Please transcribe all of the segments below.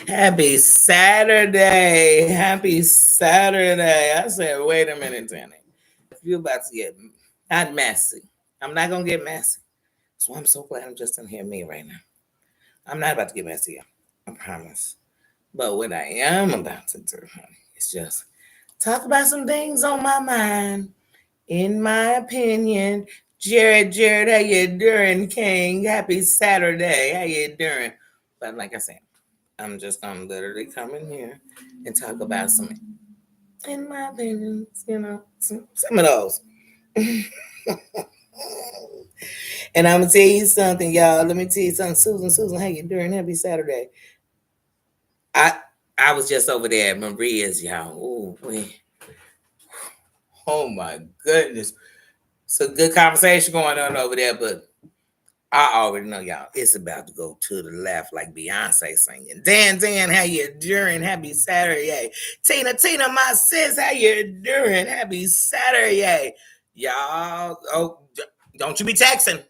Happy Saturday. Happy Saturday. I said, wait a minute, Danny. If you're about to get not messy, I'm not going to get messy. So I'm so glad I'm just in here, me right now. I'm not about to get messy, I promise. But what I am about to do, honey, is just talk about some things on my mind. In my opinion, Jared, how you doing, King? Happy Saturday. How you doing? But like I said, I'm just gonna literally come in here and talk about some, in my opinion, some of those. And I'm gonna tell you something, y'all. Let me tell you something, Susan, how you doing? Happy Saturday. I I was just over there at Maria's, y'all. Oh, oh my goodness. It's a good conversation going on over there, but I already know y'all. It's about to go to the left like Beyonce singing. Dan, how you doing? Happy Saturday. Tina, my sis, how you doing? Happy Saturday. Y'all, oh, don't you be texting.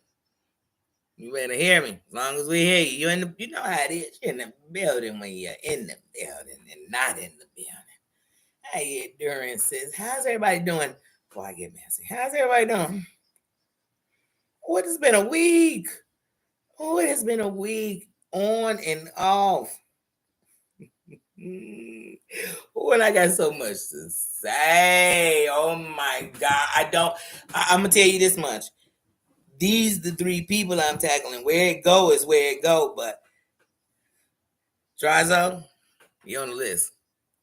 You better hear me. As long as we hear you. You know how it is. You're in the building when you're in the building and not in the building. How you doing, sis? How's everybody doing? Before I get messy. How's everybody doing? Oh, it's been a week. Oh, it has been a week on and off. Oh, and I got so much to say. Oh my God. I'm gonna tell you this much. These the three people I'm tackling. Where it go is where it go, but Drazo, you on the list.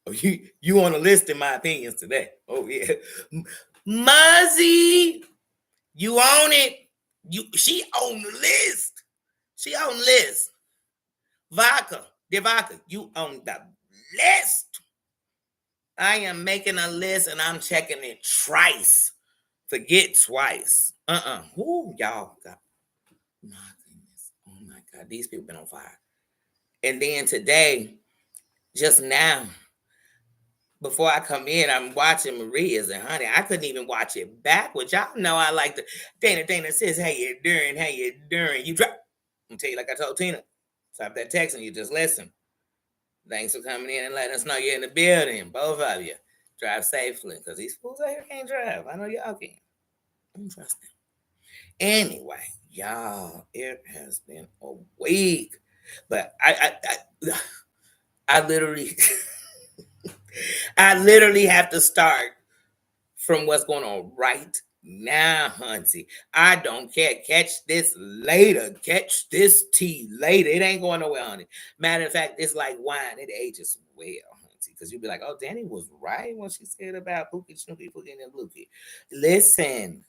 Oh, you on the list in my opinions today. Oh yeah. Muzzy, you on it. She on the list. She on the list. Devaka, you on the list. I am making a list and I'm checking it twice. Forget twice. Who y'all got? My goodness. Oh my God. These people been on fire. And then today, just now, before I come in, I'm watching Maria's, and honey, I couldn't even watch it backwards. Y'all know I like to. Dana says, "How you doing? How you doing?" You drop. I'm tell you, like I told Tina, stop that text and you just listen. Thanks for coming in and letting us know you're in the building. Both of you. Drive safely, because these fools out here can't drive. I know y'all can. I don't trust them. Anyway, y'all, it has been a week. But I literally I literally have to start from what's going on right now, hunty. I don't care. Catch this later. Catch this tea later. It ain't going nowhere, honey. Matter of fact, it's like wine. It ages well, hunty. Because you'll be like, oh, Danny was right when she said about Pookie, Snoopy, Pookie, and Blookie. Listen,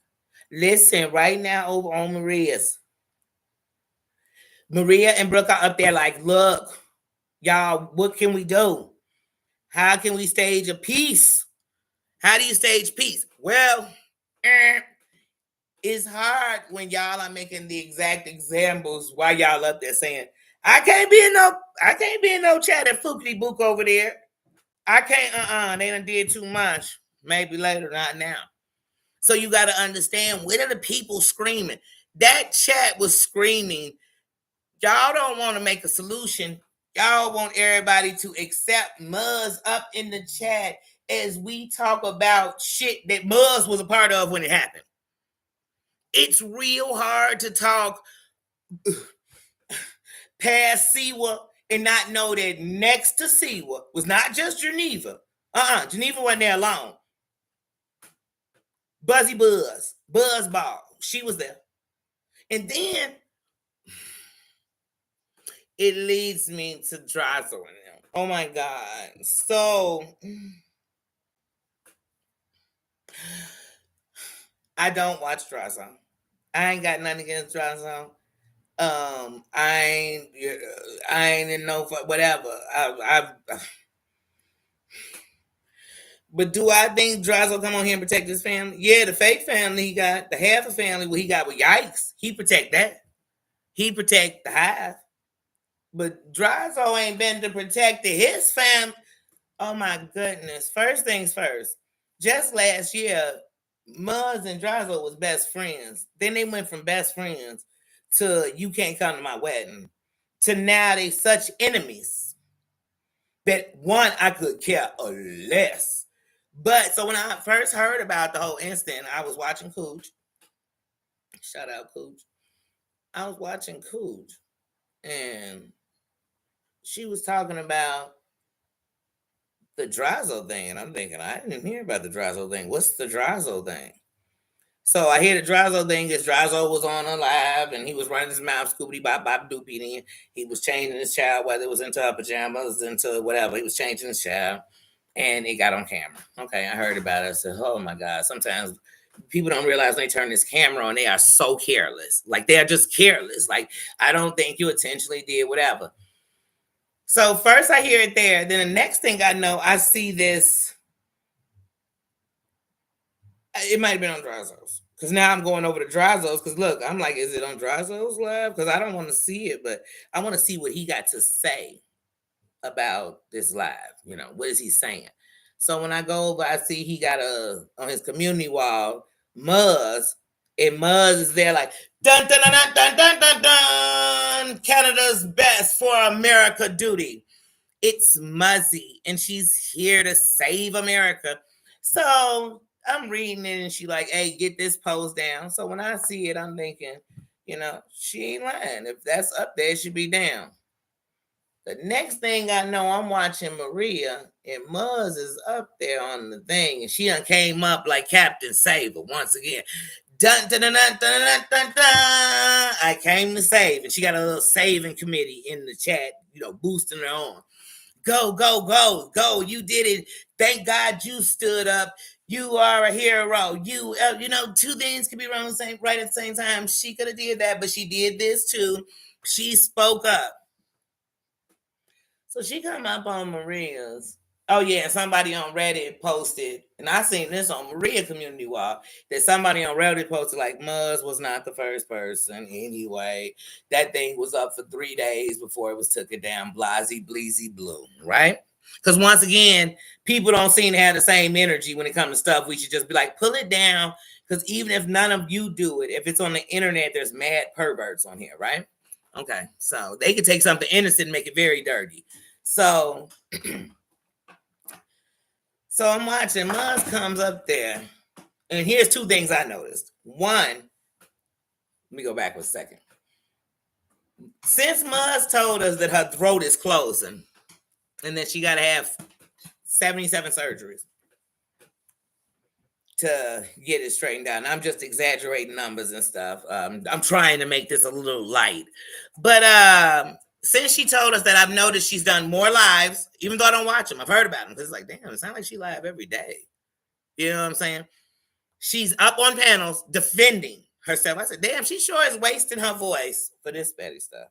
right now over on Maria's. Maria and Brooke are up there like, look, y'all, what can we do? How can we stage a piece? How do you stage peace? Well, it's hard when y'all are making the exact examples while y'all up there saying, I can't be in no chat at Fookity Book over there. I can't, they done did too much. Maybe later, not now. So you gotta understand, when are the people screaming? That chat was screaming. Y'all don't want to make a solution. Y'all want everybody to accept Muzz up in the chat as we talk about shit that Muzz was a part of when it happened. It's real hard to talk past Siwa and not know that next to Siwa was not just Geneva. Geneva wasn't there alone. Buzz Ball, she was there. And then it leads me to Drazo. Oh my God. So I don't watch Drazo. I ain't got nothing against Drazo. I ain't in no whatever. But do I think Drazo come on here and protect his family? Yeah, the fake family he got, the half of family what he got with yikes. He protect that. He protect the half. But Drazo ain't been to protect his family. Oh my goodness. First things first. Just last year, Muzz and Drazo was best friends. Then they went from best friends to you can't come to my wedding to now they such enemies that one I could care a less. But so when I first heard about the whole incident, I was watching Cooch. Shout out Cooch. I was watching Cooch, and she was talking about the Drazo thing, and I'm thinking I didn't hear about the Drazo thing. What's the Drazo thing? So I hear the Drazo thing is Drazo was on a live and he was running his mouth, scoopity bop bop doopy, and he was changing his child, whether it was into her pajamas, into whatever. He was changing his child, and it got on camera. Okay, I heard about it. I said, oh my God, sometimes people don't realize when they turn this camera on, they are so careless. Like they are just careless. Like I don't think you intentionally did whatever. So first I hear it there. Then the next thing I know, I see this. It might have been on Drazo's. Because now I'm going over to Drazo's. Because look, I'm like, is it on Drazo's live? Because I don't want to see it, but I want to see what he got to say about this live. You know, what is he saying? So when I go over, I see he got on his community wall, Muzz. And Muzz is there like, dun dun dun dun dun dun dun dun. Canada's best for America duty. It's Muzzy, and she's here to save America. So I'm reading it, and she like, hey, get this post down. So when I see it, I'm thinking, you know, she ain't lying. If that's up there, it should be down. The next thing I know, I'm watching Maria, and Muzz is up there on the thing, and she done came up like Captain Saber once again. Dun, dun, dun, dun, dun, dun, dun, dun. I came to save, and she got a little saving committee in the chat, you know, boosting her on. Go, go, go, go. You did it. Thank God you stood up. You are a hero. You know, two things can be wrong right at the same time. She could have did that, but she did this too. She spoke up. So she come up on Maria's. Oh yeah, somebody on Reddit posted, and I seen this on Maria community wall, that somebody on Reddit posted like Muzz was not the first person anyway. That thing was up for 3 days before it was took it down. Blasey, bleezy, blue, right? Because once again, people don't seem to have the same energy when it comes to stuff. We should just be like, pull it down. Because even if none of you do it, if it's on the internet, there's mad perverts on here, right? Okay, so they could take something innocent and make it very dirty. So, so I'm watching. Muzz comes up there, and here's two things I noticed. One, let me go back for a second. Since Muzz told us that her throat is closing, and that she got to have 77 surgeries to get it straightened out. And I'm just exaggerating numbers and stuff. I'm trying to make this a little light, but since she told us that, I've noticed she's done more lives, even though I don't watch them. I've heard about them because it's like, damn, it sounds like she live every day. You know what I'm saying? She's up on panels defending herself. I said, damn, she sure is wasting her voice for this petty stuff.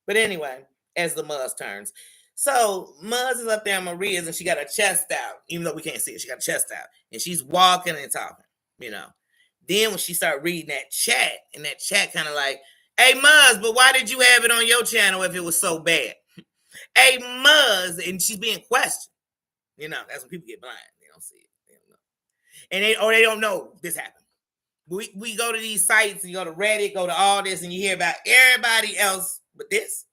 But anyway, as the Muzz turns. So Muzz is up there on Maria's, and she got her chest out, even though we can't see it. She got her chest out, and she's walking and talking, you know. Then when she started reading that chat, and that chat kind of like, hey, Muzz, but why did you have it on your channel if it was so bad? Hey, Muzz, and she's being questioned. You know, that's when people get blind. They don't see it. They don't know. And they don't know this happened. We go to these sites, and you go to Reddit, go to all this, and you hear about everybody else but this.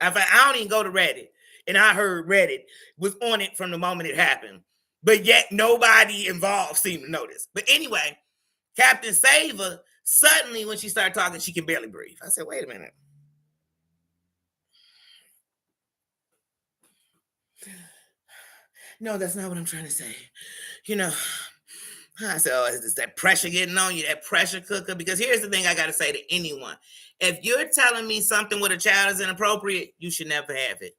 I don't even go to Reddit, and I heard Reddit was on it from the moment it happened. But yet nobody involved seemed to notice. But anyway, Captain Saver, suddenly when she started talking, she can barely breathe. I said, wait a minute. No, that's not what I'm trying to say. You know, I said, oh, is that pressure getting on you, that pressure cooker? Because here's the thing I got to say to anyone. If you're telling me something with a child is inappropriate, you should never have it.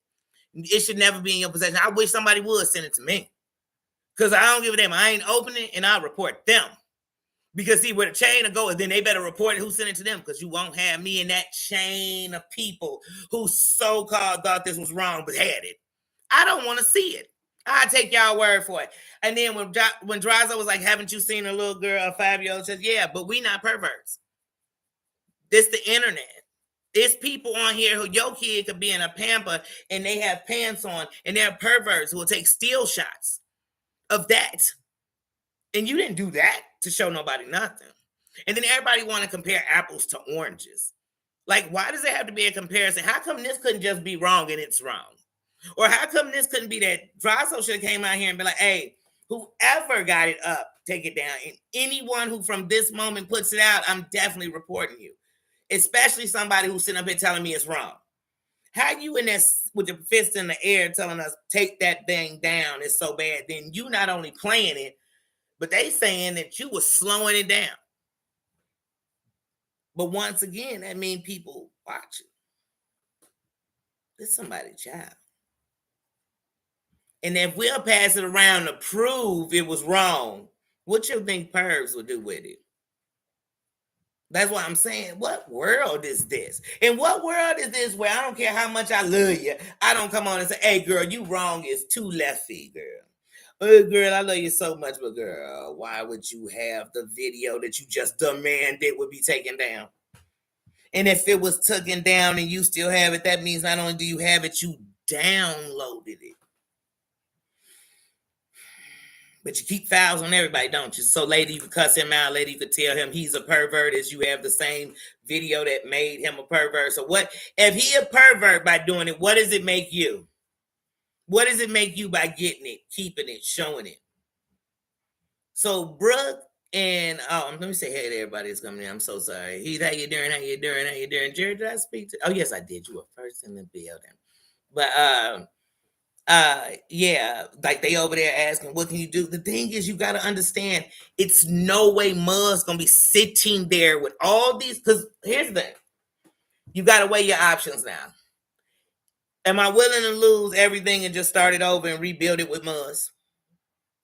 It should never be in your possession. I wish somebody would send it to me. Because I don't give a damn. I ain't opening it, and I'll report them. Because see, where the chain will go, then they better report who sent it to them, because you won't have me in that chain of people who so-called thought this was wrong but had it. I don't want to see it. I take y'all word for it. And then when Drazo was like, haven't you seen a little girl, a 5-year-old? Says, yeah, but we not perverts. This the internet. There's people on here who your kid could be in a pamper and they have pants on, and they're perverts who will take still shots of that. And you didn't do that to show nobody nothing. And then everybody want to compare apples to oranges. Like, why does it have to be a comparison? How come this couldn't just be wrong and it's wrong? Or how come this couldn't be that Drasso should have came out here and be like, hey, whoever got it up, take it down. And anyone who from this moment puts it out, I'm definitely reporting you. Especially somebody who's sitting up here telling me it's wrong. How you in there with your fist in the air telling us take that thing down, it's so bad. Then you not only playing it, but they saying that you were slowing it down. But once again, that means people watching. It's somebody's child. And if we'll pass it around to prove it was wrong, what you think pervs will do with it? That's what I'm saying. What world is this? And what world is this where I don't care how much I love you, I don't come on and say, hey, girl, you wrong. It's 2 left feet, girl. Oh, girl, I love you so much, but girl, why would you have the video that you just demanded would be taken down? And if it was taken down and you still have it, that means not only do you have it, you downloaded it. But you keep files on everybody, don't you? So, lady, you could cuss him out. Lady, you could tell him he's a pervert as you have the same video that made him a pervert. So, what if he a pervert by doing it? What does it make you? What does it make you by getting it, keeping it, showing it? So, Brooke and let me say hey to everybody that's coming in. I'm so sorry. Heath, how you doing? How you doing? How you doing? Jared, did I speak to? Oh, yes, I did. You were first in the building. But yeah, like they over there asking what can you do. The thing is, you got to understand, it's no way Mud's gonna be sitting there with all these, because here's the thing, you got to weigh your options now. Am I willing to lose everything and just start it over and rebuild it with Muz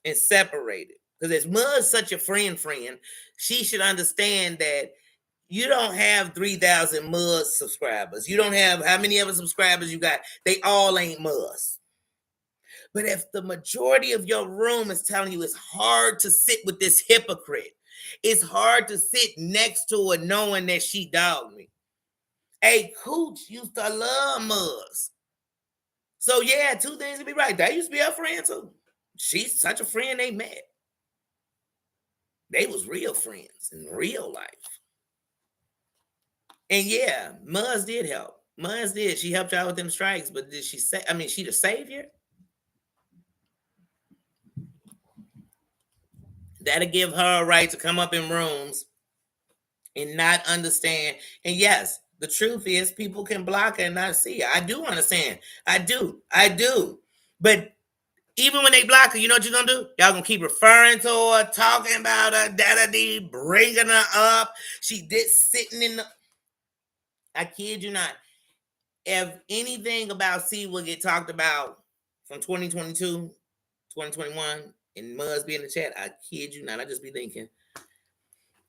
and separate it? Because as Muz such a friend, she should understand that you don't have 3,000 Muz subscribers. You don't have how many other subscribers you got. They all ain't Muz. But if the majority of your room is telling you it's hard to sit with this hypocrite, it's hard to sit next to her knowing that she dogged me. Hey, Cooch used to love Muz. So yeah, 2 things to be right. That used to be her friend too. She's such a friend they met. They was real friends in real life. And yeah, Muz did help. Muz did. She helped out with them strikes, but did she say, I mean, she the savior? That'll give her a right to come up in rooms and not understand. And yes, the truth is people can block her and not see her. I do understand. I do. But even when they block her, you know what you're going to do? Y'all going to keep referring to her, talking about her, bringing her up. She did sitting in the... I kid you not. If anything about C will get talked about from 2022, 2021, and Muzz be in the chat, I kid you not. I just be thinking,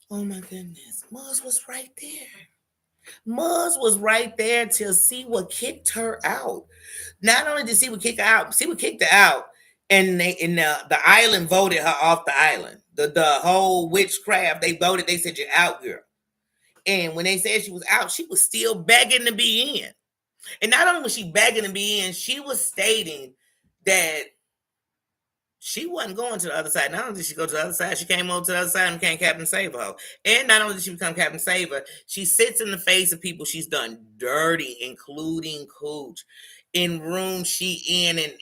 oh my goodness, Muzz was right there. Muzz was right there till Siwa kicked her out. Not only did Siwa kick her out, Siwa kicked her out, and the island voted her off the island. The whole witchcraft, they voted, they said, you're out, girl. And when they said she was out, she was still begging to be in. And not only was she begging to be in, she was stating that she wasn't going to the other side. Not only did she go to the other side, she came over to the other side and became Captain Saver. And not only did she become Captain Saver, she sits in the face of people she's done dirty, including Cooch, in rooms she in, and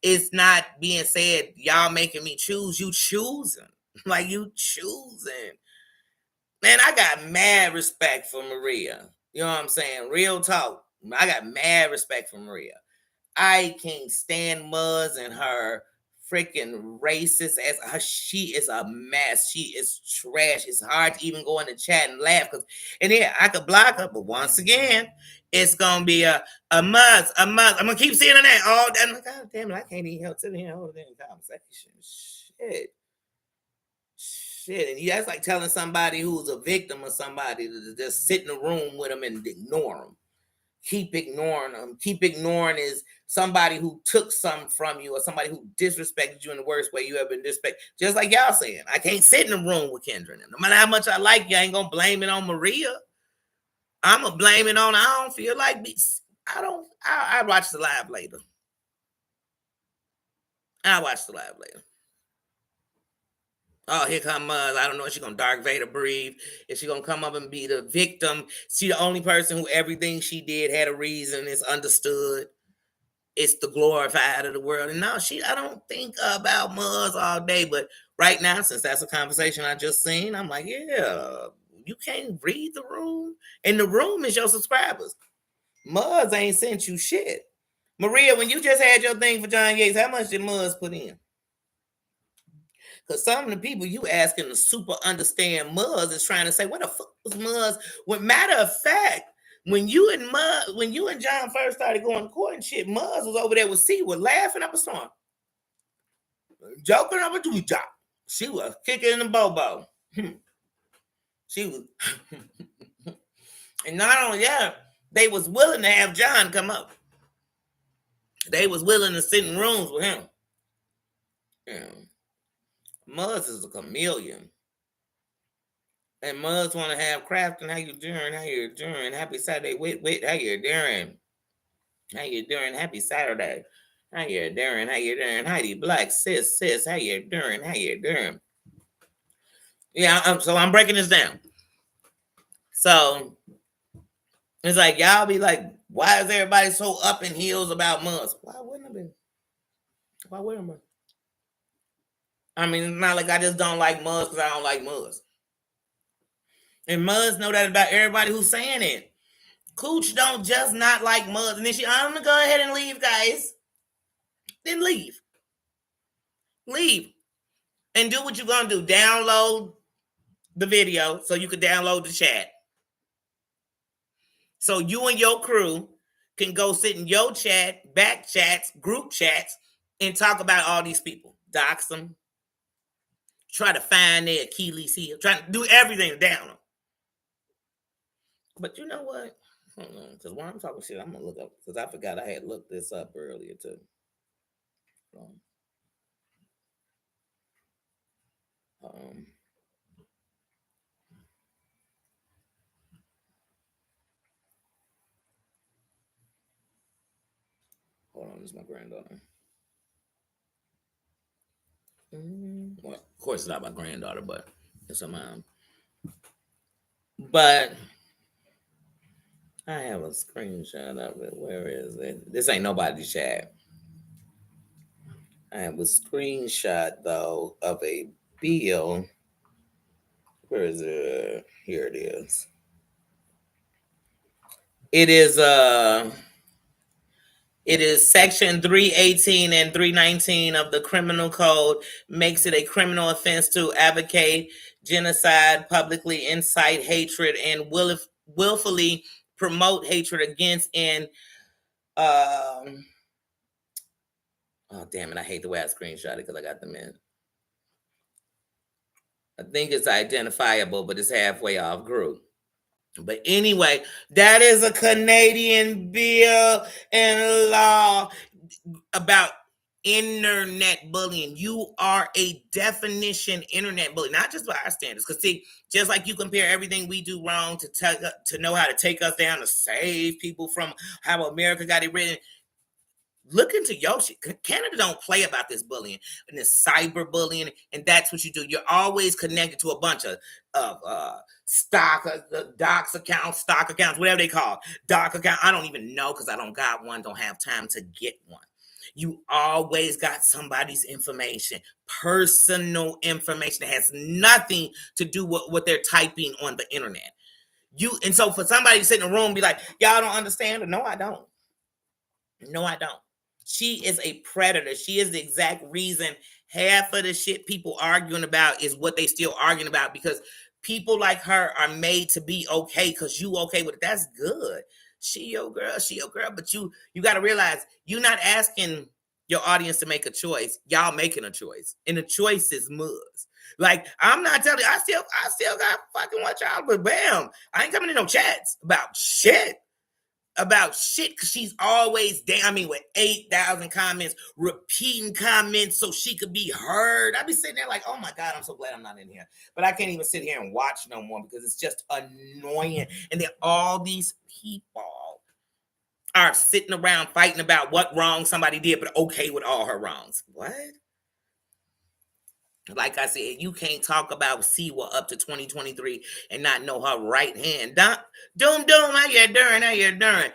it's not being said, y'all making me choose. You choosing. Like, you choosing. Man, I got mad respect for Maria. You know what I'm saying? Real talk. I got mad respect for Maria. I can't stand Muzz and her freaking racist ass. She is a mess. She is trash. It's hard to even go in the chat and laugh. And yeah, I could block her, but once again, it's gonna be a Muzz. I'm gonna keep seeing her there all day. I'm like, God damn it, I can't even help sitting here holding in conversation. Shit. And that's like telling somebody who's a victim of somebody to just sit in a room with them and ignore them. Keep ignoring them. Keep ignoring is somebody who took something from you or somebody who disrespected you in the worst way you ever been disrespected. Just like y'all saying, I can't sit in a room with Kendra. No matter how much I like you, I ain't gonna blame it on Maria. I'm gonna blame it on, I don't feel like I watch the live later. Oh, here come Muzz. I don't know if she's gonna Dark Vader breathe. If she's gonna come up and be the victim. She the only person who everything she did had a reason, is understood. It's the glorified of the world. And no, I don't think about Muzz all day, but right now, since that's a conversation I just seen, I'm like, yeah, you can't read the room. And the room is your subscribers. Muzz ain't sent you shit. Maria, when you just had your thing for John Yates, how much did Muzz put in? Because some of the people you asking to super understand Muzz is trying to say, what the fuck was Muzz? When matter of fact, when you and John first started going to court and shit, Muzz was over there with C, was laughing up a storm, joking up a tweet top. She was kicking in the bobo. She was, and not only that, they was willing to have John come up. They was willing to sit in rooms with him. Yeah. Muzz is a chameleon. And Muzz want to have Crafton. How you doing? How you doing? Happy Saturday. Wait. How you doing? How you doing? Happy Saturday. How you doing? How you doing? Heidi Black. Sis. How you doing? How you doing? Yeah, so I'm breaking this down. So it's like, y'all be like, why is everybody so up in heels about Muzz? Why wouldn't it be? Why wouldn't it? I mean, it's not like I just don't like Muzz because I don't like Muzz. And Muzz know that about everybody who's saying it. Cooch don't just not like Muzz. And then I'm going to go ahead and leave, guys. Then leave. Leave. And do what you're going to do. Download the video so you can download the chat. So you and your crew can go sit in your chat, back chats, group chats, and talk about all these people. Dox them. Try to find their Achilles heel. Try to do everything down them. But you know what? Hold on. Because while I'm talking shit, I'm going to look up. Because I forgot I had looked this up earlier, too. Hold on, this is my granddaughter. Well, of course, it's not my granddaughter, but it's her mom. But I have a screenshot of it. Where is it? This ain't nobody's chat. I have a screenshot, though, of a bill. Where is it? Here it is. It is section 318 and 319 of the criminal code, makes it a criminal offense to advocate genocide, publicly incite hatred, and willfully promote hatred against and oh damn it, I hate the way I screenshot it because I got them in. I think it's identifiable, but it's halfway off group. But anyway, that is a Canadian bill and law about internet bullying. You are a definition internet bully, not just by our standards. Because see, just like you compare everything we do wrong to know how to take us down, to save people from how America got it written. Look into your shit. Canada don't play about this bullying and this cyberbullying, and that's what you do. You're always connected to a bunch of docs accounts, stock accounts, whatever they call doc account. I don't even know because I don't got one. Don't have time to get one. You always got somebody's information, personal information that has nothing to do with what they're typing on the internet. And so for somebody to sit in a room and be like, y'all don't understand? No, I don't. No, I don't. She is a predator. She is the exact reason half of the shit people arguing about is what they still arguing about, because people like her are made to be okay because you okay with it. That's good. She your girl. But you got to realize you're not asking your audience to make a choice. Y'all making a choice. And the choice is Muzz. Like, I'm not telling you, I still got fucking watch out, but bam, I ain't coming to no chats about shit. Because she's always with 8,000 comments, repeating comments so she could be heard. I'd be sitting there like, oh my God, I'm so glad I'm not in here. But I can't even sit here and watch no more because it's just annoying. And then all these people are sitting around fighting about what wrong somebody did, but okay with all her wrongs. What? Like I said, you can't talk about Siwa up to 2023 and not know her right hand. Doom, how you doing? How you doing?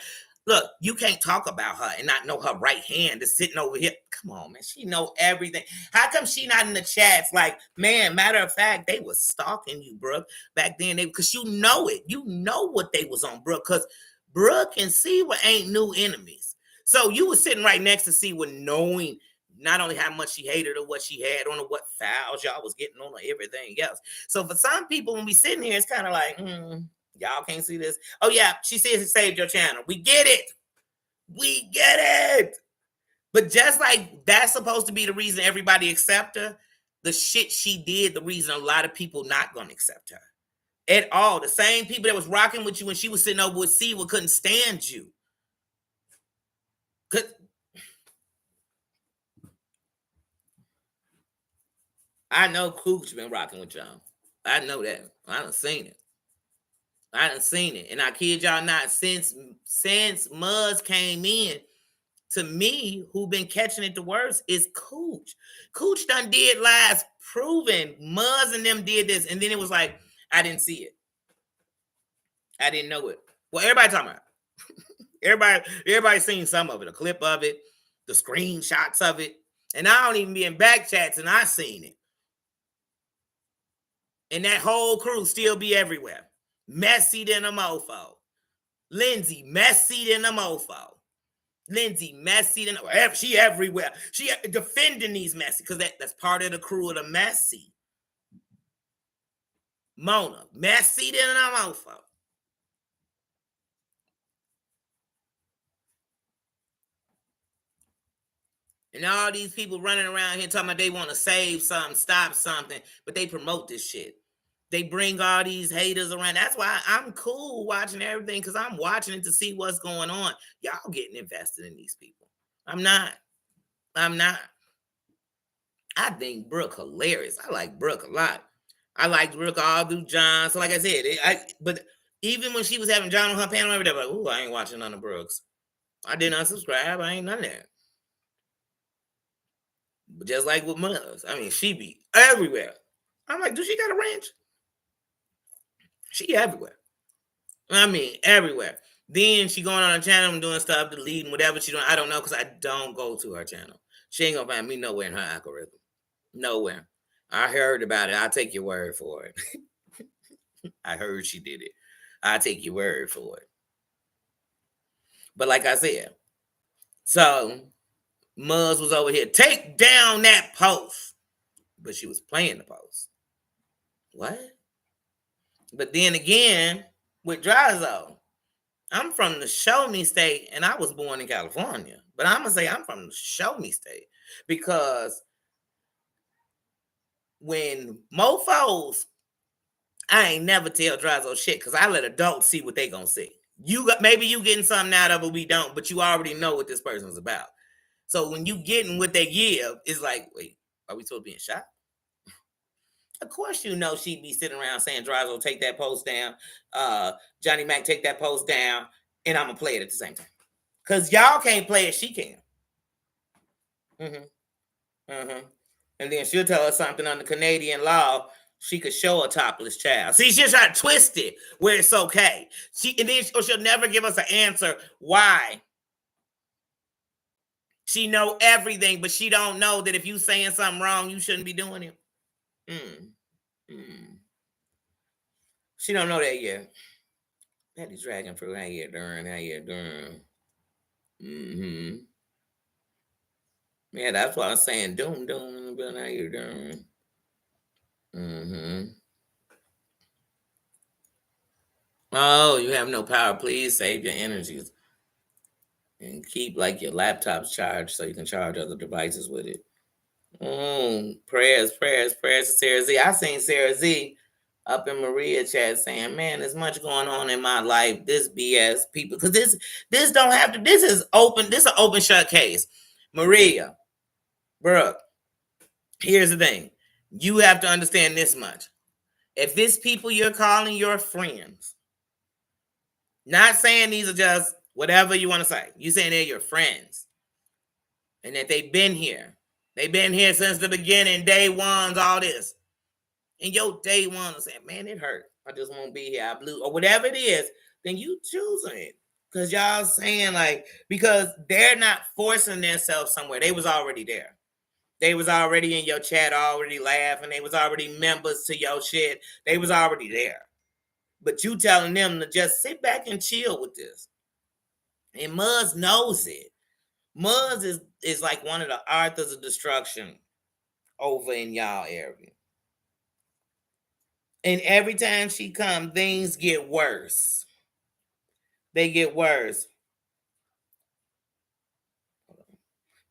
Look, you can't talk about her and not know her right hand is sitting over here. Come on, man. She know everything. How come she not in the chats? Like, man, matter of fact, they was stalking you, Brooke, back then. Because you know it. You know what they was on, Brooke. Because Brooke and Siwa ain't new enemies. So you was sitting right next to Siwa knowing not only how much she hated her, what she had on her, what fouls y'all was getting on her, everything else. So for some people, when we sitting here, it's kind of like, y'all can't see this. Oh yeah, she says it saved your channel. We get it. We get it. But just like that's supposed to be the reason everybody accept her, the shit she did, the reason a lot of people not gonna accept her at all. The same people that was rocking with you when she was sitting over with Siwa couldn't stand you. I know Cook's been rocking with y'all. I know that. I done seen it. And I kid y'all not, since Muzz came in, to me, who been catching it the worst is Cooch. Cooch done did lies proving Muzz and them did this, and then it was like, I didn't see it. I didn't know it. Well, everybody talking about it. Everybody seen some of it, a clip of it, the screenshots of it. And I don't even be in back chats, and I seen it. And that whole crew still be everywhere. Messy than a mofo. Lindsay, messy than a mofo. Lindsay, messy than she everywhere. She defending these messy because that's part of the crew of the messy. Mona, messy than a mofo. And all these people running around here talking about they want to save something, stop something, but they promote this shit. They bring all these haters around. That's why I'm cool watching everything, because I'm watching it to see what's going on. Y'all getting invested in these people. I'm not. I think Brooke hilarious. I like Brooke a lot. I liked Brooke all through John. So like I said, but even when she was having John on her panel, everybody like, ooh, I ain't watching none of Brooks. I did not subscribe. I ain't none of that. But just like with Muzz, I mean, she be everywhere. I'm like, do she got a ranch? She everywhere. I mean, everywhere. Then she going on her channel and doing stuff, deleting whatever she doing. I don't know, because I don't go to her channel. She ain't gonna find me nowhere in her algorithm. Nowhere. I heard about it. I'll take your word for it. I heard she did it. I'll take your word for it. But like I said, so Muzz was over here. Take down that post. But she was playing the post. What? But then again, with Drazo, I'm from the show me state and I was born in California. But I'm going to say I'm from the show me state because when mofos, I ain't never tell Drazo shit because I let adults see what they going to see. Maybe you getting something out of it, we don't, but you already know what this person's about. So when you getting what they give, it's like, wait, are we supposed to be in shock? Of course, you know she'd be sitting around saying, Drazo, take that post down. Johnny Mac, take that post down. And I'm going to play it at the same time. Because y'all can't play it, she can. And then she'll tell us something under Canadian law. She could show a topless child. See, she'll try to twist it where it's okay. She'll never give us an answer why. She know everything, but she don't know that if you saying something wrong, you shouldn't be doing it. She don't know that yet. Patty Dragon for how you doing. Yeah, that's what I'm saying. Doom, how you doing. Oh, you have no power. Please save your energies. And keep like your laptops charged so you can charge other devices with it. Prayers to Sarah Z. I seen Sarah Z up in Maria chat saying, man, there's much going on in my life. This BS people, because this don't have to, this is an open shut case. Maria, Brooke, here's the thing. You have to understand this much. If this people you're calling your friends, not saying these are just whatever you want to say, you saying they're your friends and that they've been here They've been here since the beginning, day ones, all this. And your day one is saying, man, it hurt. I just won't be here. I blew, or whatever it is, then you choosing it. Because y'all saying like, because they're not forcing themselves somewhere. They was already there. They was already in your chat, already laughing. They was already members to your shit. They was already there. But you telling them to just sit back and chill with this. And Muzz knows it. Muzz is like one of the authors of destruction over in y'all area. And every time she comes, things get worse. They get worse.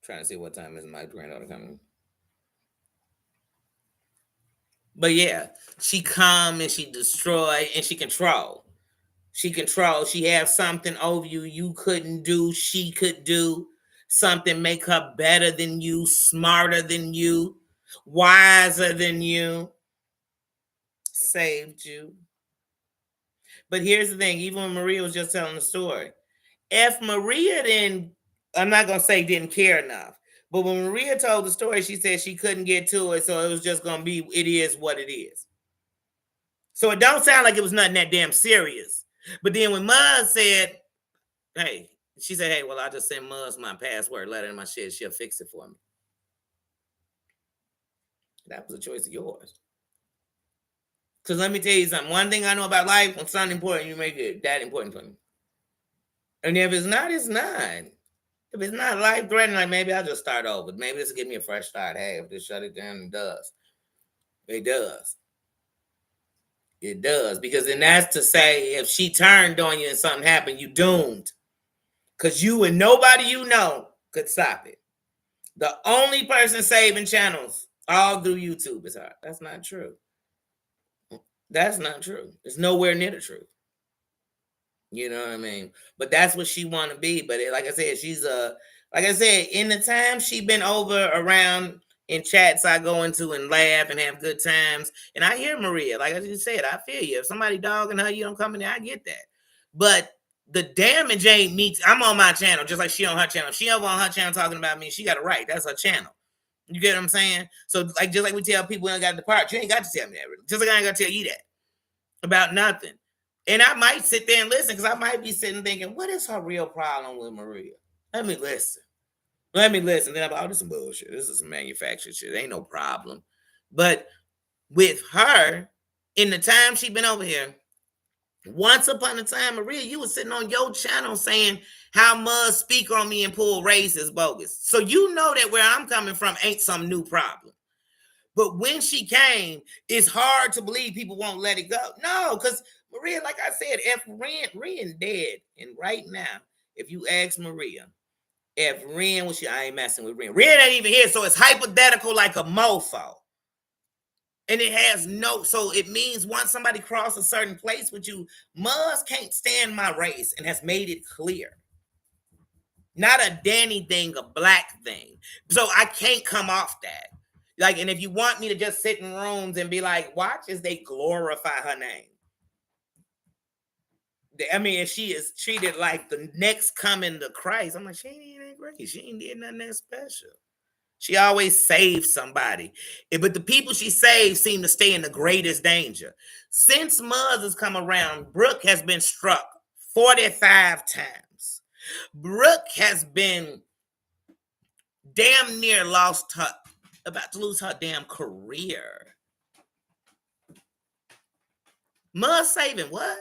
Trying to see what time is my granddaughter coming. But yeah, she come and she destroy and she control. She control. She have something over you you couldn't do. She could do something, make her better than you, smarter than you, wiser than you. Saved you. But here's the thing. Even when Maria was just telling the story, if Maria didn't, I'm not gonna say didn't care enough, but when Maria told the story, she said she couldn't get to it, so it was just gonna be, it is what it is. So it don't sound like it was nothing that damn serious. But then when Muzz said, hey, she said, hey, well, I just sent Muzz my password letter in my shit. She'll fix it for me. That was a choice of yours. Because let me tell you something. One thing I know about life, when something important, you make it that important for me. And if it's not, it's not. If it's not life threatening, like maybe I'll just start over. Maybe this will give me a fresh start. Hey, if this shut it down, it does. It does. It does. Because then that's to say, if she turned on you and something happened, you doomed. Because you and nobody you know could stop it. The only person saving channels all through YouTube is her. That's not true. That's not true. It's nowhere near the truth. You know what I mean? But that's what she want to be. But like I said, she's like I said, in the time she been over around in chats I go into and laugh and have good times. And I hear Maria, like I just said, I feel you. If somebody dogging her, you don't come in there, I get that. But the damage ain't me. I'm on my channel, just like she on her channel. She over on her channel talking about me. She got it right. That's her channel. You get what I'm saying? So like just like we tell people we ain't got to depart, you ain't got to tell me that. Really. Just like I ain't got to tell you that about nothing. And I might sit there and listen because I might be sitting thinking, what is her real problem with Maria? Let me listen. Then I'm like, oh, this is some bullshit. This is some manufactured shit. Ain't no problem. But with her, in the time she been over here, once upon a time, Maria, you was sitting on your channel saying how Muzz speak on me and pull race is bogus. So you know that where I'm coming from ain't some new problem. But when she came, it's hard to believe people won't let it go. No, because Maria, like I said, if Ren dead, and right now, if you ask Maria, if Ren was, I ain't messing with Ren. Ren ain't even here, so it's hypothetical like a mofo. And it has no, so it means once somebody crosses a certain place with you, Muzz can't stand my race and has made it clear. Not a Danny thing, a black thing. So I can't come off that. Like, and if you want me to just sit in rooms and be like, watch as they glorify her name. I mean, if she is treated like the next coming to Christ, I'm like, she ain't great. She ain't did nothing that special. She always saves somebody. But the people she saves seem to stay in the greatest danger. Since Muzz has come around, Brooke has been struck 45 times. Brooke has been damn near about to lose her damn career. Muzz saving what?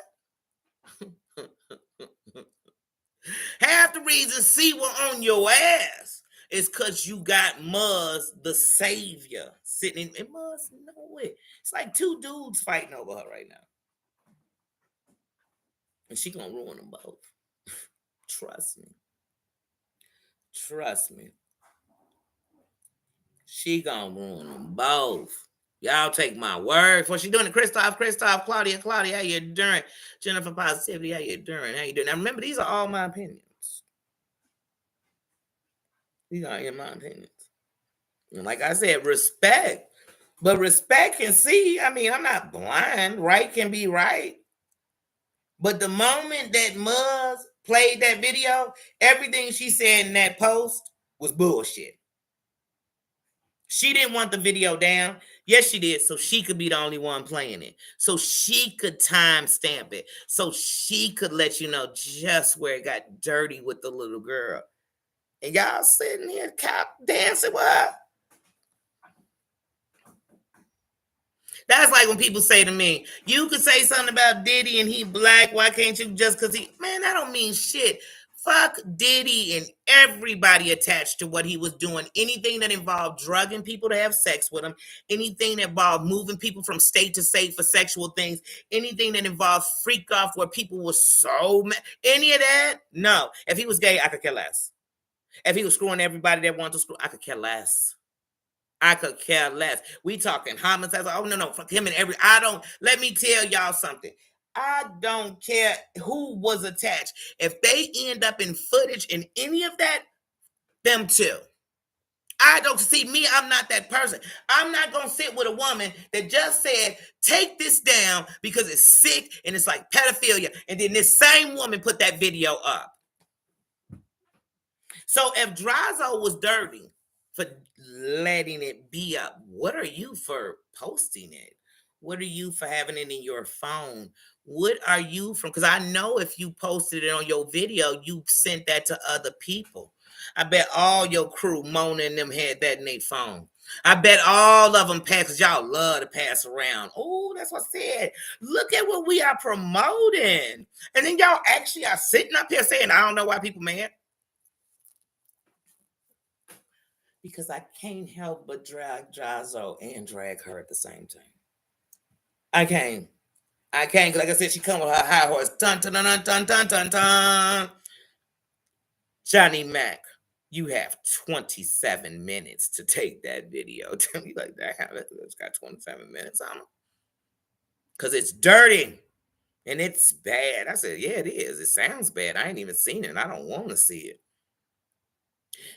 Half the reason C were on your ass is because you got Muzz, the savior, sitting in. And Muzz know it. It's like two dudes fighting over her right now. And she gonna ruin them both. Trust me. Trust me. She gonna ruin them both. Y'all take my word for she doing it. Christoph, Claudia, how you doing? Jennifer Positivity, how you doing? Now remember, these are all my opinions. These are in my opinions. And like I said, respect. But respect can see. I mean, I'm not blind. Right can be right. But the moment that Muzz played that video, everything she said in that post was bullshit. She didn't want the video down. Yes, she did. So she could be the only one playing it. So she could time stamp it. So she could let you know just where it got dirty with the little girl. And y'all sitting here cop dancing with her. That's like when people say to me, you could say something about Diddy and he black. Why can't you just because he, man, that don't mean shit. Fuck Diddy and everybody attached to what he was doing. Anything that involved drugging people to have sex with him, anything that involved moving people from state to state for sexual things, anything that involved freak off where people were so mad, any of that, no. If he was gay, I could care less. If he was screwing everybody that wanted to screw, I could care less. I could care less. We talking homicides. Oh no, fuck him and I don't. Let me tell y'all something. I don't care who was attached. If they end up in footage in any of that, them too. I don't see me. I'm not that person. I'm not gonna sit with a woman that just said, "Take this down because it's sick and it's like pedophilia," and then this same woman put that video up. So if Drazo was dirty for letting it be up, what are you for posting it? What are you for having it in your phone? What are you from? Because I know if you posted it on your video, you sent that to other people. I bet all your crew, Mona and them, had that in their phone. I bet all of them pass, because y'all love to pass around. Oh, that's what I said. Look at what we are promoting. And then y'all actually are sitting up here saying, I don't know why people mad. Because I can't help but drag Jazo and drag her at the same time. I can't. Because like I said, she come with her high horse. Dun, dun, dun, dun, dun, dun, dun. Johnny Mac, you have 27 minutes to take that video. Tell me like that. It's got 27 minutes on it. Because it's dirty. And it's bad. I said, yeah, it is. It sounds bad. I ain't even seen it. I don't want to see it.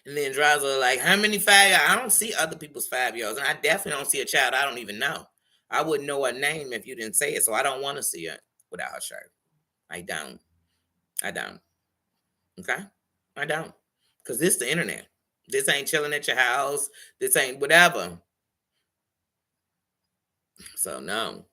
And then Drazo like, how many 5-year-olds? I don't see other people's 5-year-olds. And I definitely don't see a child I don't even know. I wouldn't know her name if you didn't say it. So I don't want to see her without her shirt. I don't. Okay? I don't. Because this is the internet. This ain't chilling at your house. This ain't whatever. So no.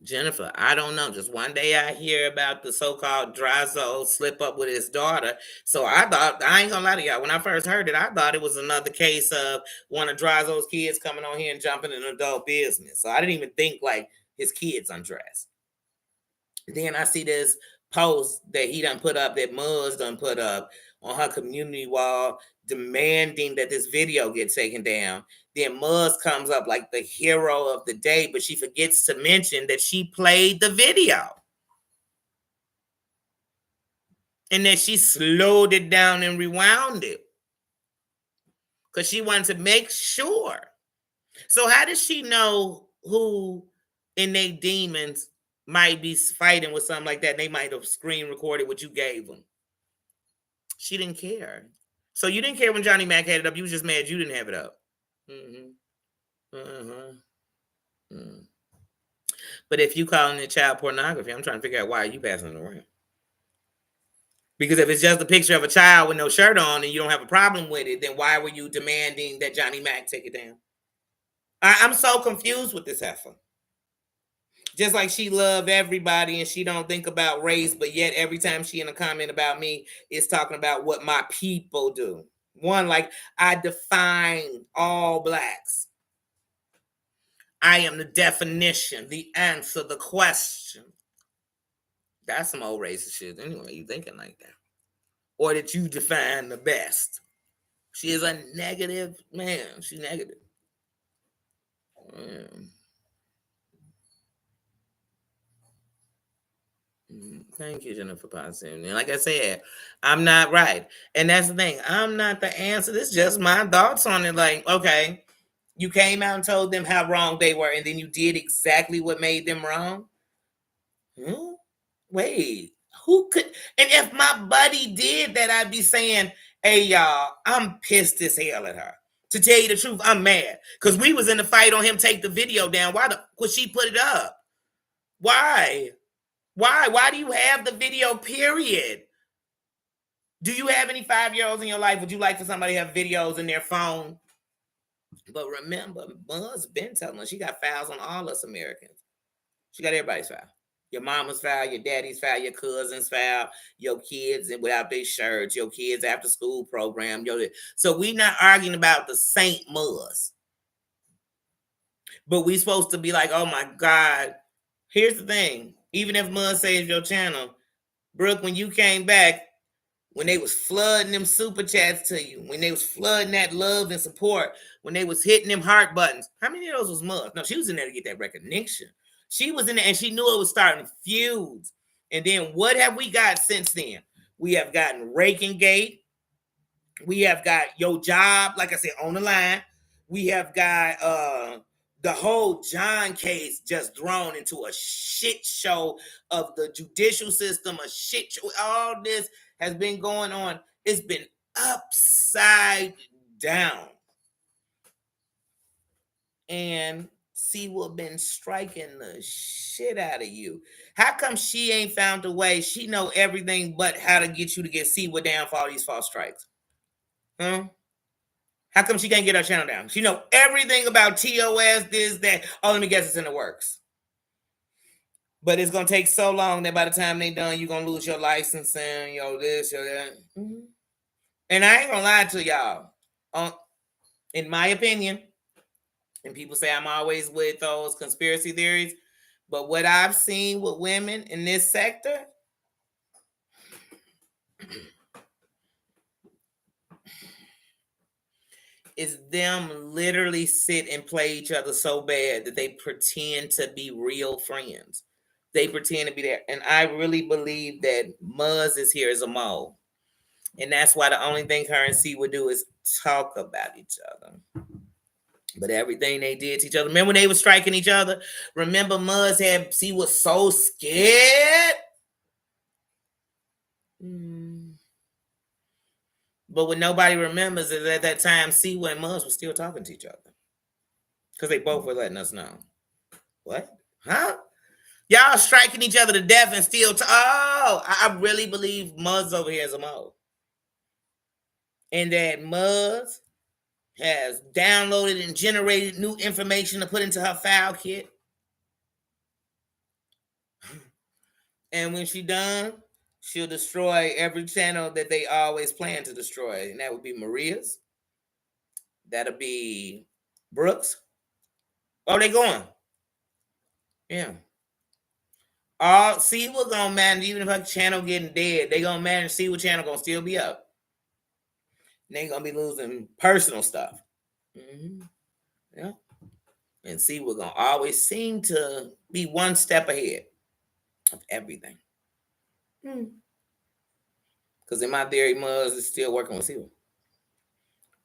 Jennifer, I don't know. Just one day I hear about the so-called Drazo slip up with his daughter. So I thought, I ain't gonna lie to y'all, when I first heard it, I thought it was another case of one of Drazo's kids coming on here and jumping in adult business. So I didn't even think like his kids undressed. Then I see this post that he done put up, that Muz done put up on her community wall, demanding that this video get taken down. Then Muz comes up like the hero of the day, but she forgets to mention that she played the video. And that she slowed it down and rewound it. Because she wanted to make sure. So how does she know who in their demons might be fighting with something like that? They might have screen recorded what you gave them. She didn't care. So you didn't care when Johnny Mac had it up. You was just mad you didn't have it up. But if you calling it child pornography, I'm trying to figure out why are you passing it around. Because if it's just a picture of a child with no shirt on and you don't have a problem with it, then why were you demanding that Johnny Mac take it down? I'm so confused with this heifer. Just like she love everybody and she don't think about race, but yet every time she in a comment about me, it's talking about what my people do. One, like I define all blacks. I am the definition, the answer, the question. That's some old racist shit. Anyway, you thinking like that. Or that you define the best. She is a negative man. She's negative. Thank you, Jennifer Positive. And like I said, I'm not right. And that's the thing. I'm not the answer. This is just my thoughts on it. Like, okay, you came out and told them how wrong they were, and then you did exactly what made them wrong? Wait, who could? And if my buddy did that, I'd be saying, hey, y'all, I'm pissed as hell at her. To tell you the truth, I'm mad. Because we was in the fight on him take the video down. Why would she put it up? Why? Why do you have the video, period? Do you have any 5-year-olds in your life? Would you like for somebody to have videos in their phone? But remember, Buzz been telling us she got files on all us Americans. She got everybody's file. Your mama's file, your daddy's file, your cousin's file, your kids and without their shirts, your kids after school program. So we not arguing about the Saint Muzz. But we supposed to be like, oh my God. Here's the thing. Even if Muzz saves your channel, Brooke, when you came back, when they was flooding them super chats to you, when they was flooding that love and support, when they was hitting them heart buttons, how many of those was Muzz? No, she was in there to get that recognition. She was in there and she knew it was starting feuds. And then what have we got since then? We have gotten Raking Gate. We have got Your Job, like I said, on the line. We have got the whole John case just thrown into a shit show of the judicial system, a shit show. All this has been going on. It's been upside down. And Seawell been striking the shit out of you. How come she ain't found a way? She know everything but how to get you to get Seawell down for all these false strikes. Huh? How come she can't get her channel down? She know everything about TOS, this, that. Oh, let me guess, it's in the works. But it's going to take so long that by the time they done, you're going to lose your license and this, your that. Mm-hmm. And I ain't going to lie to y'all. In my opinion, and people say I'm always with those conspiracy theories, but what I've seen with women in this sector, is them literally sit and play each other so bad that they pretend to be real friends. They pretend to be there. And I really believe that Muzz is here as a mole. And that's why the only thing her and C would do is talk about each other. But everything they did to each other. Remember when they were striking each other? Remember Muzz had, C was so scared. But what nobody remembers is at that time, C and Muzz were still talking to each other. Because they both were letting us know. What? Huh? Y'all striking each other to death and still I really believe Muzz over here is a mole. And that Muzz has downloaded and generated new information to put into her file kit. And when she done, she'll destroy every channel that they always plan to destroy. And that would be Maria's. That'll be Brooks. Oh, they going. Yeah. See what's gonna manage, even if her channel getting dead, they gonna manage. See what channel gonna still be up. And they gonna be losing personal stuff. Mm-hmm. Yeah. And see, we're gonna always seem to be one step ahead of everything. Because in my theory, Muzz is still working with Seawell.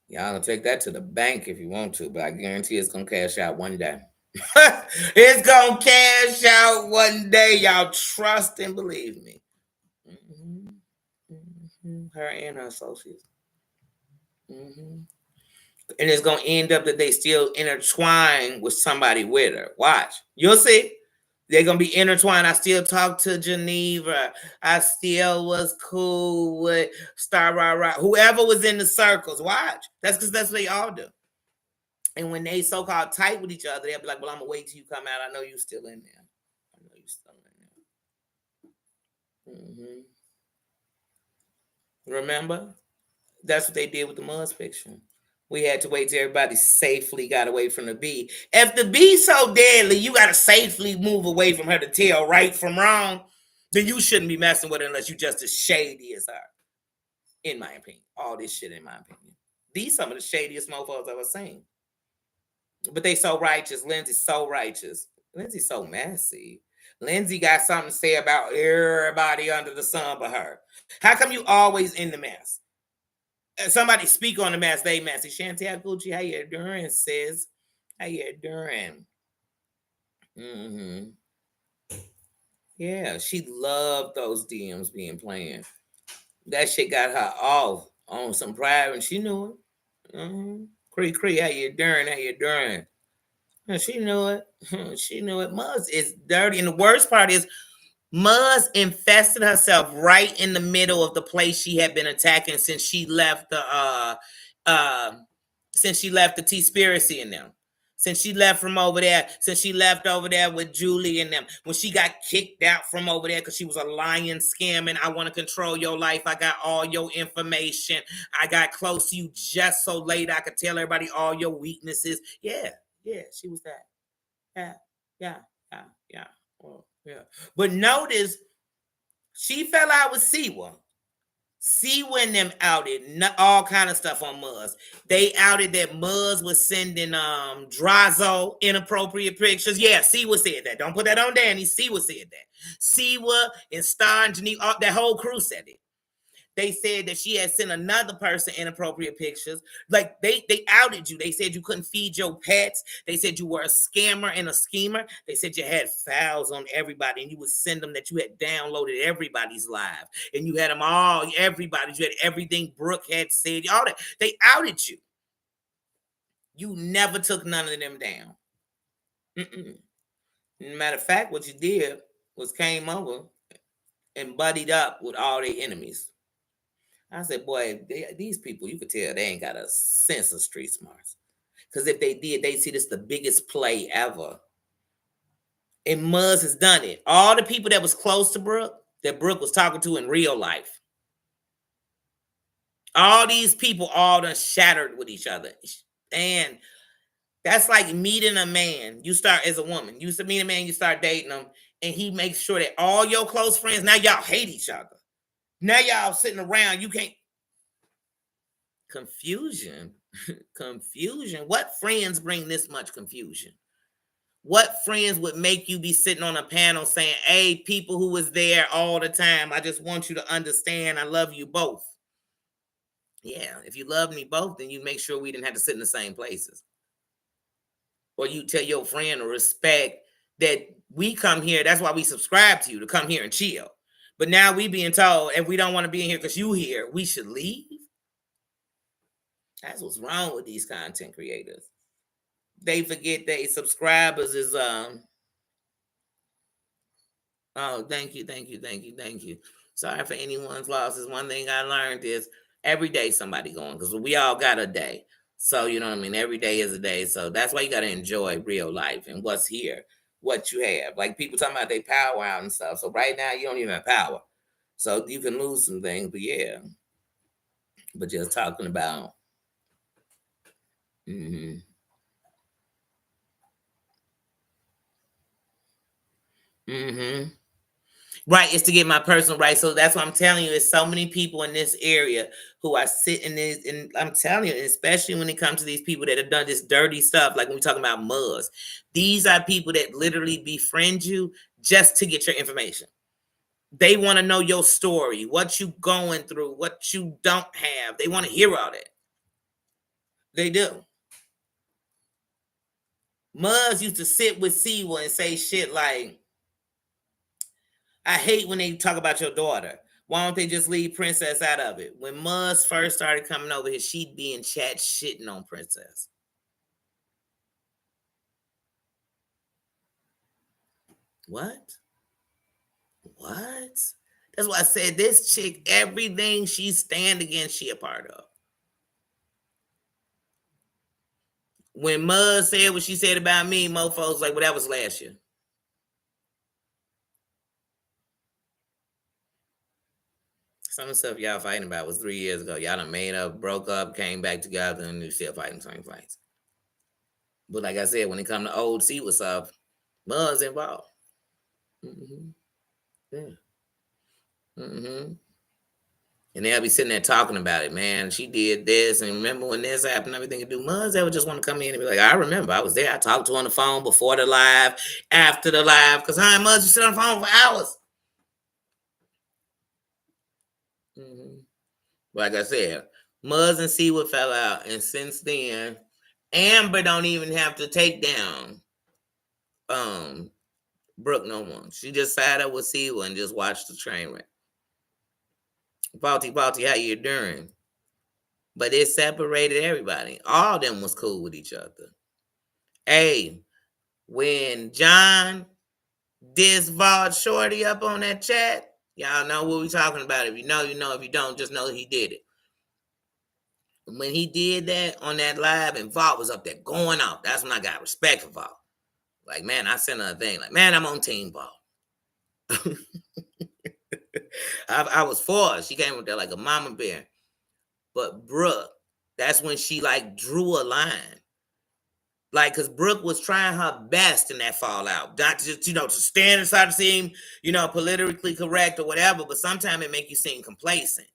Y'all gonna take that to the bank if you want to, but I guarantee it's gonna cash out one day. It's gonna cash out one day. Y'all trust and believe me. Mm-hmm. Mm-hmm. Her and her associates. Mm-hmm. And it's gonna end up that they still intertwine with somebody with her. Watch, you'll see. They're gonna be intertwined. I still talk to Geneva. I still was cool with Star Ra, whoever was in the circles. Watch. That's because that's what they all do. And when they so-called tight with each other, they'll be like, well, I'm gonna wait till you come out. I know you're still in there. I know you're still in there. Mm-hmm. Remember? That's what they did with the Muzz fiction. We had to wait till everybody safely got away from the bee. If the bee's so deadly, you got to safely move away from her to tell right from wrong, then you shouldn't be messing with her unless you're just as shady as her. In my opinion. All this shit, in my opinion. These some of the shadiest mofos I've ever seen. But they so righteous. Lindsay's so righteous. Lindsay's so messy. Lindsay got something to say about everybody under the sun but her. How come you always in the mess? Somebody speak on the mess, they messy. Chantel Gucci, how you doing, sis? How you doing? Mm-hmm. Yeah, she loved those DMs being planned. That shit got her off on some private, and she knew it. Mm-hmm. Cree, how you doing? How you doing? And she knew it. She knew it. Muzz is dirty. And the worst part is Muz infested herself right in the middle of the place she had been attacking uh since she left the T-spiracy in them. Since she left from over there, since she left over there with Julie and them, when she got kicked out from over there because she was a lying scamming, I want to control your life. I got all your information. I got close to you just so late I could tell everybody all your weaknesses. Yeah, yeah, she was that. Yeah, yeah, yeah, yeah. Well, yeah. But notice she fell out with Siwa. Siwa and them outed all kind of stuff on Muzz. They outed that Muzz was sending Drazo inappropriate pictures. Yeah, Siwa said that. Don't put that on Danny. Siwa said that. Siwa and Star and Janine, that whole crew said it. They said that she had sent another person inappropriate pictures. Like they outed you. They said you couldn't feed your pets. They said you were a scammer and a schemer. They said you had files on everybody and you would send them that you had downloaded everybody's live. And you had them all, everybody. You had everything Brooke had said. All that. They outed you. You never took none of them down. Mm-mm. Matter of fact, what you did was came over and buddied up with all their enemies. I said, boy, these people, you could tell they ain't got a sense of street smarts. Because if they did, they'd see this the biggest play ever. And Muzz has done it. All the people that was close to Brooke, that Brooke was talking to in real life, all these people all done shattered with each other. And that's like meeting a man. You start as a woman. You used to meet a man, you start dating him, and he makes sure that all your close friends, now y'all hate each other. Now y'all sitting around, you can't. Confusion. Confusion. What friends bring this much confusion? What friends would make you be sitting on a panel saying, hey, people who was there all the time, I just want you to understand I love you both. Yeah, if you love me both, then you make sure we didn't have to sit in the same places. Or you tell your friend to respect that we come here. That's why we subscribe to you, to come here and chill. But now we being told, if we don't want to be in here because you here, we should leave. That's what's wrong with these content creators. They forget that subscribers is oh, thank you. Sorry for anyone's losses. One thing I learned is every day somebody going, because we all got a day. So you know what I mean? Every day is a day. So that's why you gotta enjoy real life and what's here, what you have. Like people talking about they power out and stuff. So right now you don't even have power. So you can lose some things, but yeah. But just talking about mm-hmm. Mm-hmm. Right, it's to get my personal right. So that's what I'm telling you. There's so many people in this area who are sitting this, and I'm telling you, especially when it comes to these people that have done this dirty stuff, like when we're talking about Muzz. These are people that literally befriend you just to get your information. They want to know your story, what you going through, what you don't have. They want to hear all that. They do. Muzz used to sit with Siwa and say shit like, I hate when they talk about your daughter. Why don't they just leave Princess out of it? When Muzz first started coming over here, she'd be in chat shitting on Princess. What? What? That's why I said this chick, everything she stand against, she a part of. When Muzz said what she said about me, mofo's like, well, that was last year. Some of the stuff y'all fighting about was 3 years ago. Y'all done made up, broke up, came back together, and you still fighting the same fights. But like I said, when it come to old see what's up, Muzz involved. Mm-hmm. Yeah. Mm-hmm. And they'll be sitting there talking about it, man. She did this, and remember when this happened, everything to do. Muzz ever just want to come in and be like, I remember, I was there. I talked to her on the phone before the live, after the live, because hi, Muzz, you sit on the phone for hours. Mm-hmm. Like I said, Muzz and Siwa fell out, and since then, Amber don't even have to take down Brooke no more. She just sat up with Siwa and just watched the train wreck. Balti, how you doing? But it separated everybody. All of them was cool with each other. Hey, when John this Vaught Shorty up on that chat. Y'all know what we talking about. If you know, you know. If you don't, just know he did it. When he did that on that live and Vaught was up there going off, that's when I got respect for Vaught. Like, man, I sent her a thing. Like, man, I'm on Team Vaught. I was for her. She came with that like a mama bear. But Brooke, that's when she like drew a line. Like, because Brooke was trying her best in that fallout. Not just, to stand inside the seem, politically correct or whatever, but sometimes it make you seem complacent.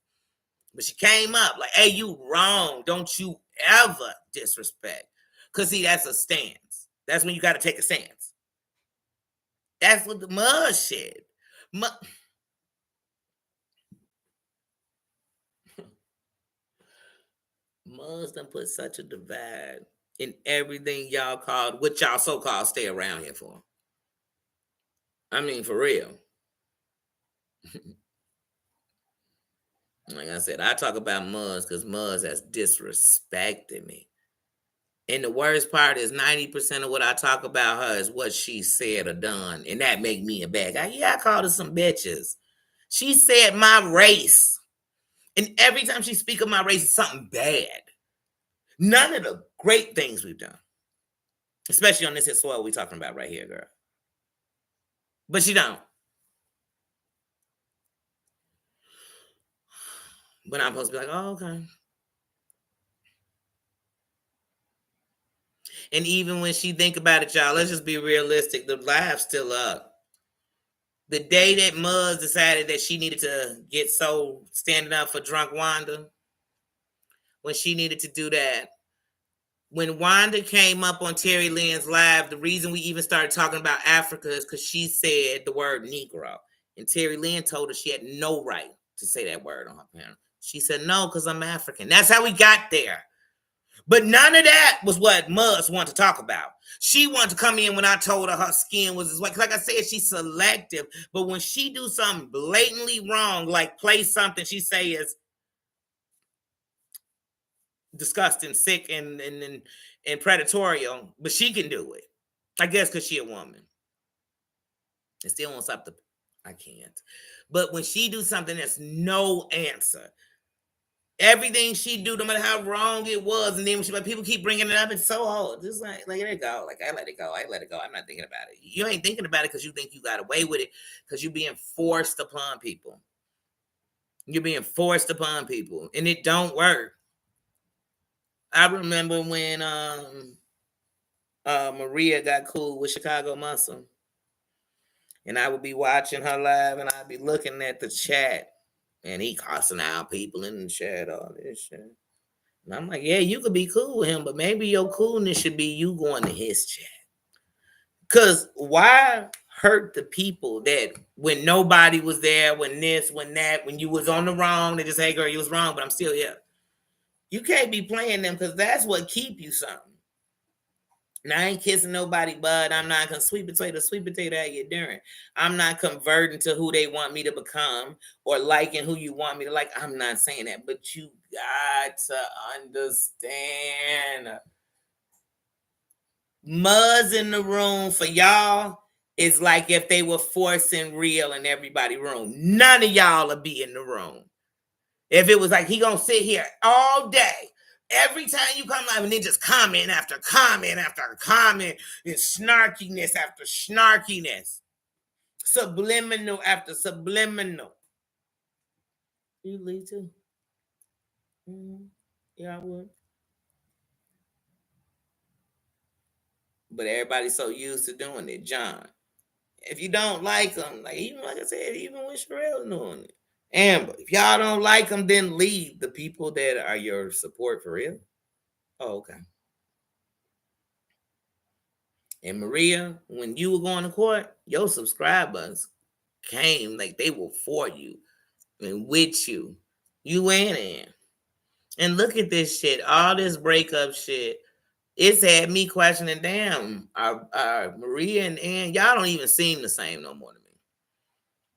But she came up like, hey, you wrong. Don't you ever disrespect. Because, see, that's a stance. That's when you got to take a stance. That's what the mud shit. Mud's done put such a divide in everything y'all called, what y'all so-called stay around here for. I mean, for real. Like I said, I talk about Muzz because Muzz has disrespected me. And the worst part is 90% of what I talk about her is what she said or done. And that make me a bad guy. Yeah, I called her some bitches. She said my race. And every time she speak of my race, it's something bad. None of the great things we've done. Especially on this here soil we talking about right here, girl. But she don't. But I'm supposed to be like, oh, okay. And even when she think about it, y'all, let's just be realistic. The live's still up. The day that Muzz decided that she needed to get so standing up for drunk Wanda, when she needed to do that, when Wanda came up on Terry Lynn's live, the reason we even started talking about Africa is because she said the word Negro. And Terry Lynn told her she had no right to say that word on her panel. She said, no, because I'm African. That's how we got there. But none of that was what Muzz wanted to talk about. She wanted to come in when I told her skin was like I said, she's selective. But when she do something blatantly wrong, like play something she say is disgusting, sick, and predatorial, but she can do it. I guess because she a woman. It still won't stop the. I can't. But when she do something that's no answer, everything she do, no matter how wrong it was, and then when people keep bringing it up, it's so hard. Just like let it go. Like I let it go. I let it go. I'm not thinking about it. You ain't thinking about it because you think you got away with it because you're being forced upon people. You're being forced upon people, and it don't work. I remember when Maria got cool with Chicago Muscle, and I would be watching her live, and I'd be looking at the chat, and he cussing out people in the chat, all this shit. And I'm like, yeah, you could be cool with him, but maybe your coolness should be you going to his chat. Because why hurt the people that when nobody was there, when this, when that, when you was on the wrong, they just, hey, girl, you was wrong, but I'm still here. You can't be playing them because that's what keep you something. And I ain't kissing nobody, but I'm not gonna sweet potato out your during. I'm not converting to who they want me to become or liking who you want me to like. I'm not saying that, but you got to understand. Muzz in the room for y'all is like if they were forcing real in everybody's room. None of y'all will be in the room. If it was like he gonna sit here all day. Every time you come live and then just comment after comment after comment and snarkiness after snarkiness. Subliminal after subliminal. You leave too? Mm-hmm. Yeah, I would. But everybody's so used to doing it. John, if you don't like them, like even like I said, even when Sherelle's doing it. Amber, if y'all don't like them, then leave the people that are your support for real. Oh, okay. And Maria, when you were going to court, your subscribers came like they were for you and with you. You went in. And look at this shit. All this breakup shit. It's had me questioning, damn, are Maria and Ann, y'all don't even seem the same no more to me.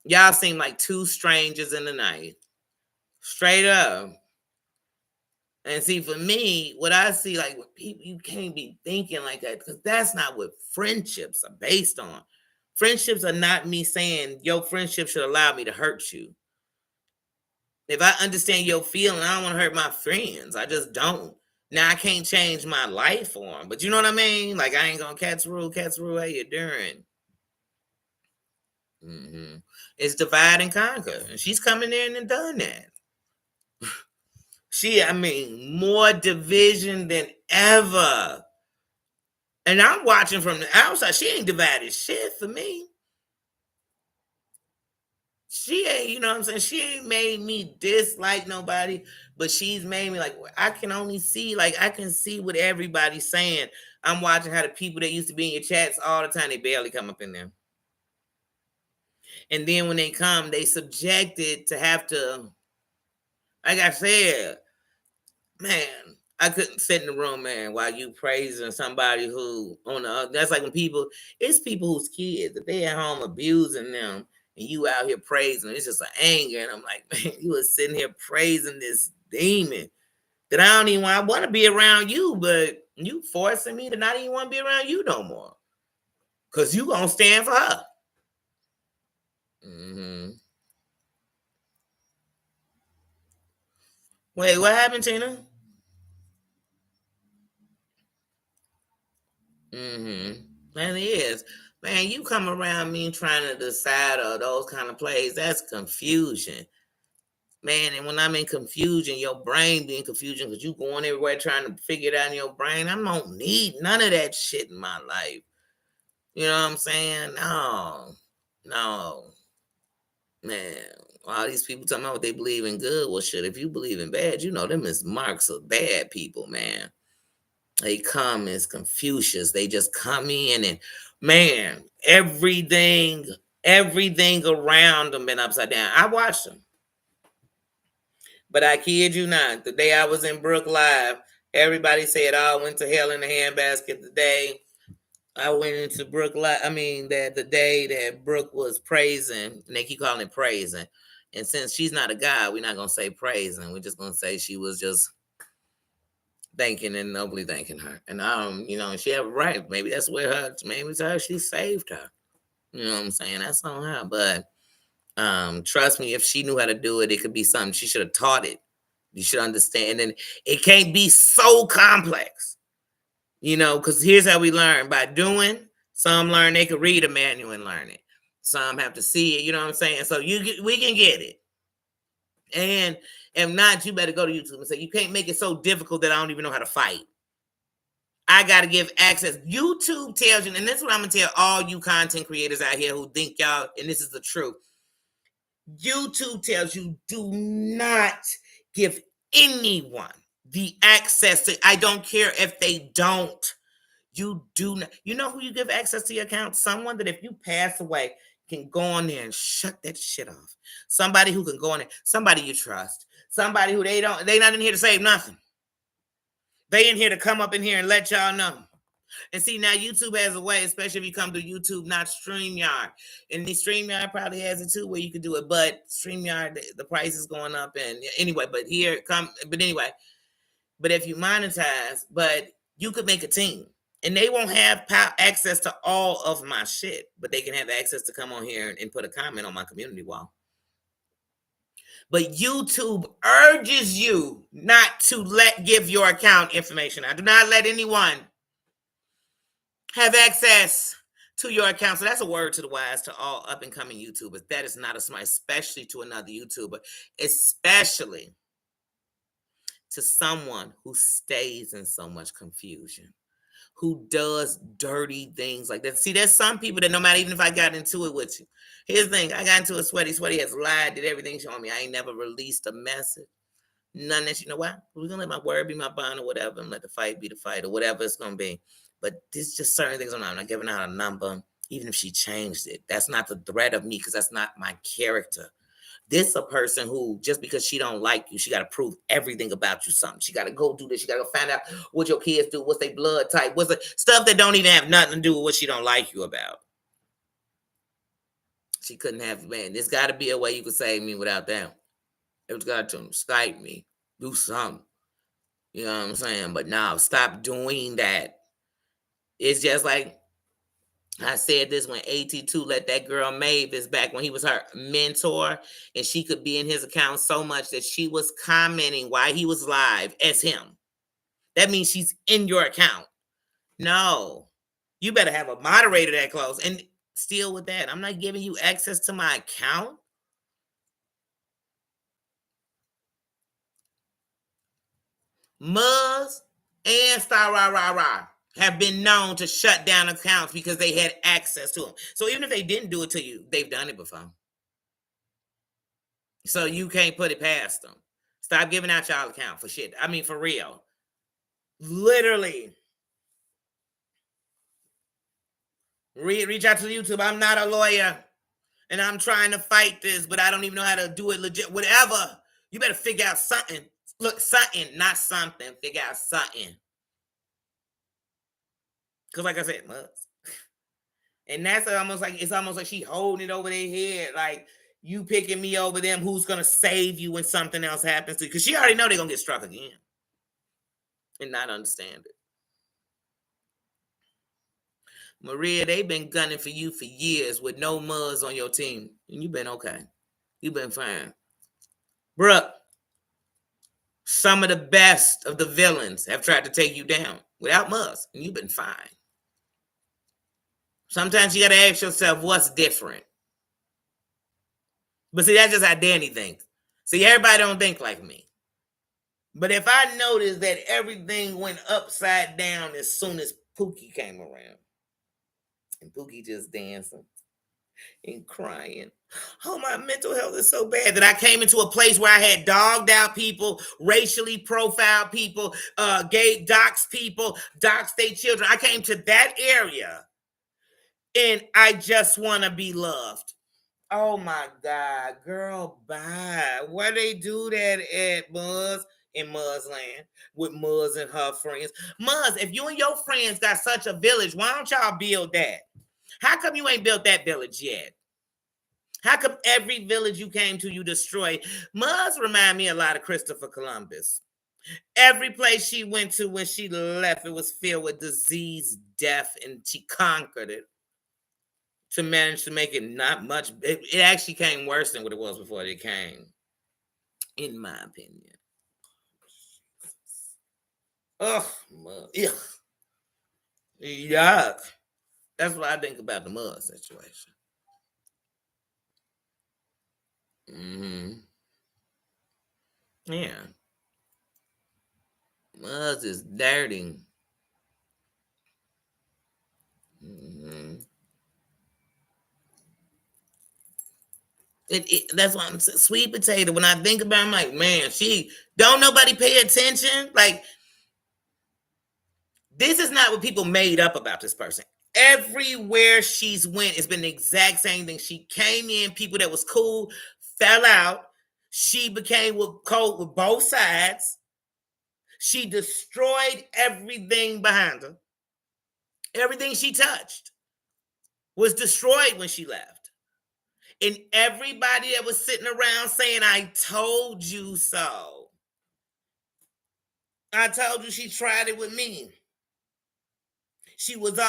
Y'all seem like two strangers in the night. Straight up. And see, for me, what I see, like, people, you can't be thinking like that because that's not what friendships are based on. Friendships are not me saying your friendship should allow me to hurt you. If I understand your feeling, I don't want to hurt my friends. I just don't. Now I can't change my life for them, but you know what I mean. Like I ain't gonna catch rule. How you doing? It's divide and conquer, and she's coming in and done that. I mean, more division than ever. And I'm watching from the outside. She ain't divided shit for me. She ain't, you know what I'm saying? She ain't made me dislike nobody, but she's made me like, I can only see, like, I can see what everybody's saying. I'm watching how the people that used to be in your chats all the time, they barely come up in there. And then when they come, they subjected to have to, like I said, man, I couldn't sit in the room, man, while you praising somebody who on the that's like when it's people whose kids, if they at home abusing them and you out here praising, it's just an anger. And I'm like, man, you was sitting here praising this demon that I don't even want. I want to be around you, but you forcing me to not even want to be around you no more. Cause you gonna stand for her. Wait, what happened, Tina? And it is. Man, you come around me trying to decide those kind of plays, that's confusion. Man, and when I'm in confusion, your brain being confusion because you going everywhere trying to figure it out in your brain. I don't need none of that shit in my life. You know what I'm saying? No. Man, all these people talking about what they believe in good. Well, shit, if you believe in bad, you know them is marks of bad people, man. They come as Confucius. They just come in and man, everything around them been upside down. I watched them, but I kid you not. The day I was in Brook Live, everybody said I went to hell in a handbasket. The day I went into Brook Live, I mean that the day that Brooke was praising, and they keep calling it praising. And since she's not a god, we're not gonna say praising. We're just gonna say she was just thanking and nobly thanking her. And she have a right. Maybe that's where maybe it's her, she saved her. You know what I'm saying? That's on her. But trust me, if she knew how to do it, it could be something. She should have taught it. You should understand. And it can't be so complex. Because here's how we learn. By doing, some learn they could read a manual and learn it. Some have to see it, you know what I'm saying? So we can get it. And if not, you better go to YouTube and say, you can't make it so difficult that I don't even know how to fight. I got to give access. YouTube tells you, and this is what I'm going to tell all you content creators out here who think y'all, and this is the truth. YouTube tells you do not give anyone the access to, I don't care if they don't. You do not. You know who you give access to your account? Someone that if you pass away can go on there and shut that shit off. Somebody who can go on there. Somebody you trust. Somebody who they not in here to save nothing. They in here to come up in here and let y'all know. And see, now YouTube has a way, especially if you come to YouTube, not StreamYard. And the StreamYard probably has it too, where you can do it. But StreamYard, the price is going up. And anyway, but if you monetize, but you could make a team. And they won't have access to all of my shit, but they can have access to come on here and put a comment on my community wall. But YouTube urges you not to give your account information. I do not let anyone have access to your account. So that's a word to the wise to all up and coming YouTubers. That is not a smart, especially to another YouTuber, especially to someone who stays in so much confusion, who does dirty things like that. See, there's some people that no matter, even if I got into it with you, here's the thing, I got into it Sweaty has lied, did everything showing me. I ain't never released a message. None that, you know what? We're going to let my word be my bond or whatever, and let the fight be the fight or whatever it's going to be. But there's just certain things I'm not giving out a number, even if she changed it. That's not the threat of me because that's not my character. This a person who, just because she don't like you, she got to prove everything about you something. She got to go do this. She got to go find out what your kids do, what's their blood type, what's the stuff that don't even have nothing to do with what she don't like you about. She couldn't have, man, there's got to be a way you could save me without that. It was got to Skype me, do something. You know what I'm saying? But now, stop doing that. It's just like, I said this when AT2 let that girl Mavis back when he was her mentor, and she could be in his account so much that she was commenting while he was live as him. That means she's in your account. No, you better have a moderator that close. And still with that, I'm not giving you access to my account. Muzz and Star Rah Rah Rah have been known to shut down accounts because they had access to them. So even if they didn't do it to you, they've done it before. So you can't put it past them. Stop giving out y'all account for shit. I mean, for real. Literally. Reach out to YouTube. I'm not a lawyer, and I'm trying to fight this, but I don't even know how to do it legit. Whatever. You better figure out something. Look, something, not something. Figure out something. Because like I said, Muzz. And that's almost like, it's almost like she holding it over their head. Like, you picking me over them, who's going to save you when something else happens to you? Because she already know they're going to get struck again. And not understand it. Maria, they've been gunning for you for years with no Muzz on your team. And you've been okay. You've been fine. Brooke, some of the best of the villains have tried to take you down without Muzz. And you've been fine. Sometimes you got to ask yourself, what's different? But see, that's just how Danny thinks. See, everybody don't think like me. But if I notice that everything went upside down as soon as Pookie came around, and Pookie just dancing and crying, oh, my mental health is so bad that I came into a place where I had dogged out people, racially profiled people, gay doxed people, doxed their children. I came to that area, and I just want to be loved. Oh my God, girl, bye. Why they do that at Muzz in Muzz land with Muzz and her friends? Muzz, if you and your friends got such a village, why don't y'all build that? How come you ain't built that village yet? How come every village you came to, you destroyed? Muzz remind me a lot of Christopher Columbus. Every place she went to when she left, it was filled with disease, death, and she conquered it to manage to make it not much. It actually came worse than what it was before it came, in my opinion. Ugh, yuck. That's what I think about the Muzz situation. Yeah. Muzz is dirty. That's why I'm saying sweet potato. When I think about it, I'm like, man, she don't nobody pay attention. Like, this is not what people made up about this person. Everywhere she's went, it's been the exact same thing. She came in, people that was cool fell out. She became cold with both sides. She destroyed everything behind her. Everything she touched was destroyed when she left. And everybody that was sitting around saying, I told you so. I told you she tried it with me.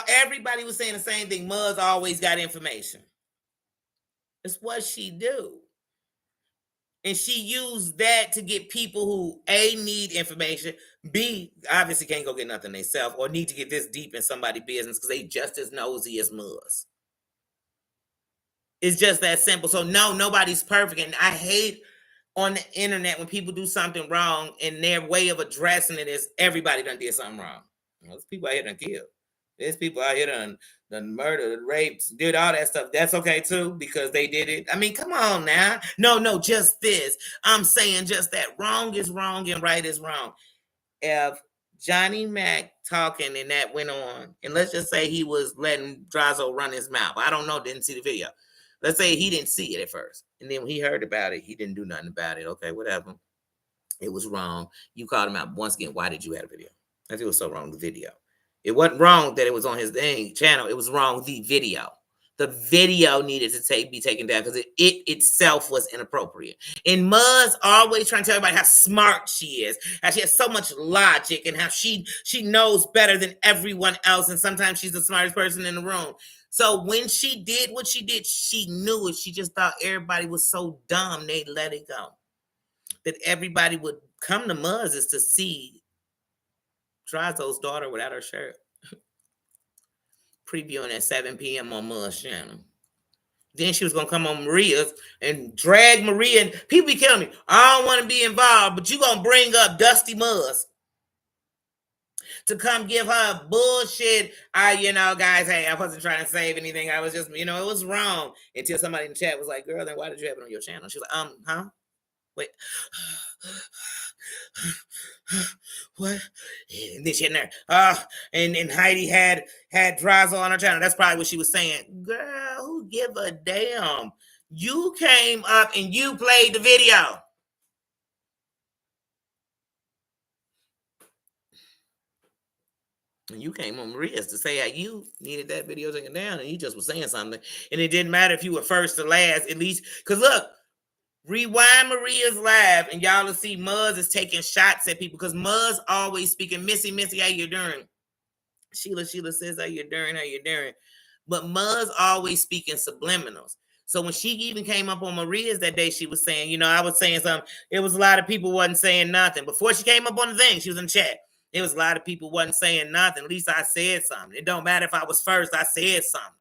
Everybody was saying the same thing. Muzz always got information. It's what she do. And she used that to get people who A, need information, B, obviously can't go get nothing themselves, or need to get this deep in somebody's business because they just as nosy as Muzz. It's just that simple. So no, nobody's perfect. And I hate on the internet when people do something wrong and their way of addressing it is everybody done did something wrong. There's people out here done killed. There's people out here done murdered, raped, did all that stuff. That's okay too, because they did it. I mean, come on now. No, just this. I'm saying just that. Wrong is wrong and right is wrong. If Johnny Mac talking and that went on, and let's just say he was letting Drazo run his mouth. I don't know, didn't see the video. Let's say he didn't see it at first. And then when he heard about it, he didn't do nothing about it. Okay, whatever. It was wrong. You called him out. Once again, why did you have a video? I think it was so wrong, the video. It wasn't wrong that it was on his channel. It was wrong, the video. The video needed to be taken down because it itself was inappropriate. And Muzz always trying to tell everybody how smart she is, how she has so much logic, and how she knows better than everyone else. And sometimes she's the smartest person in the room. So when she did what she did, she knew it. She just thought everybody was so dumb they let it go. That everybody would come to Muz's to see Drazo's daughter without her shirt. Previewing at 7 p.m. on Muz's channel. Then she was gonna come on Maria's and drag Maria. And people be killing me. I don't want to be involved, but you gonna bring up Dusty Muzz to come give her bullshit. Guys, hey, I wasn't trying to save anything. I was just, it was wrong. Until somebody in the chat was like, girl, then why did you have it on your channel? She was like, huh? Wait. What? And then she in there. And Heidi had Drazo on her channel. That's probably what she was saying. Girl, who give a damn? You came up and you played the video. And you came on Maria's to say how you needed that video taken down, and you just was saying something. And it didn't matter if you were first or last, at least. Because look, rewind Maria's live, and y'all will see Muzz is taking shots at people. Because Muzz always speaking, Missy, how you doing? Sheila says, how you doing? But Muzz always speaking subliminals. So when she even came up on Maria's that day, she was saying, I was saying something. It was a lot of people wasn't saying nothing. Before she came up on the thing, she was in chat. There was a lot of people wasn't saying nothing. At least I said something. It don't matter if I was first. I said something.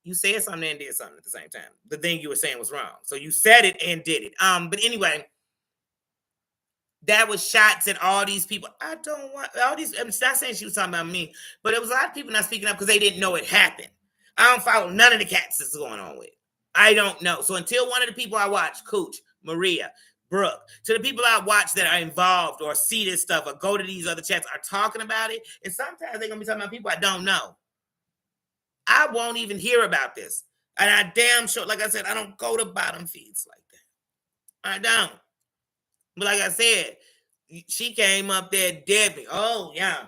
You said something and did something at the same time. The thing you were saying was wrong. So you said it and did it. But anyway, that was shots at all these people. I don't want all these. I'm not saying she was talking about me, but it was a lot of people not speaking up because they didn't know it happened. I don't follow none of the cats that's going on with. I don't know. So until one of the people I watch, Cooch, Maria, Brooke, to the people I watch that are involved or see this stuff or go to these other chats are talking about it, and sometimes they're gonna be talking about people I don't know. I won't even hear about this, and I damn sure, like I said, I don't go to bottom feeds like that. I don't. But like I said, she came up there, Debbie. Oh yeah,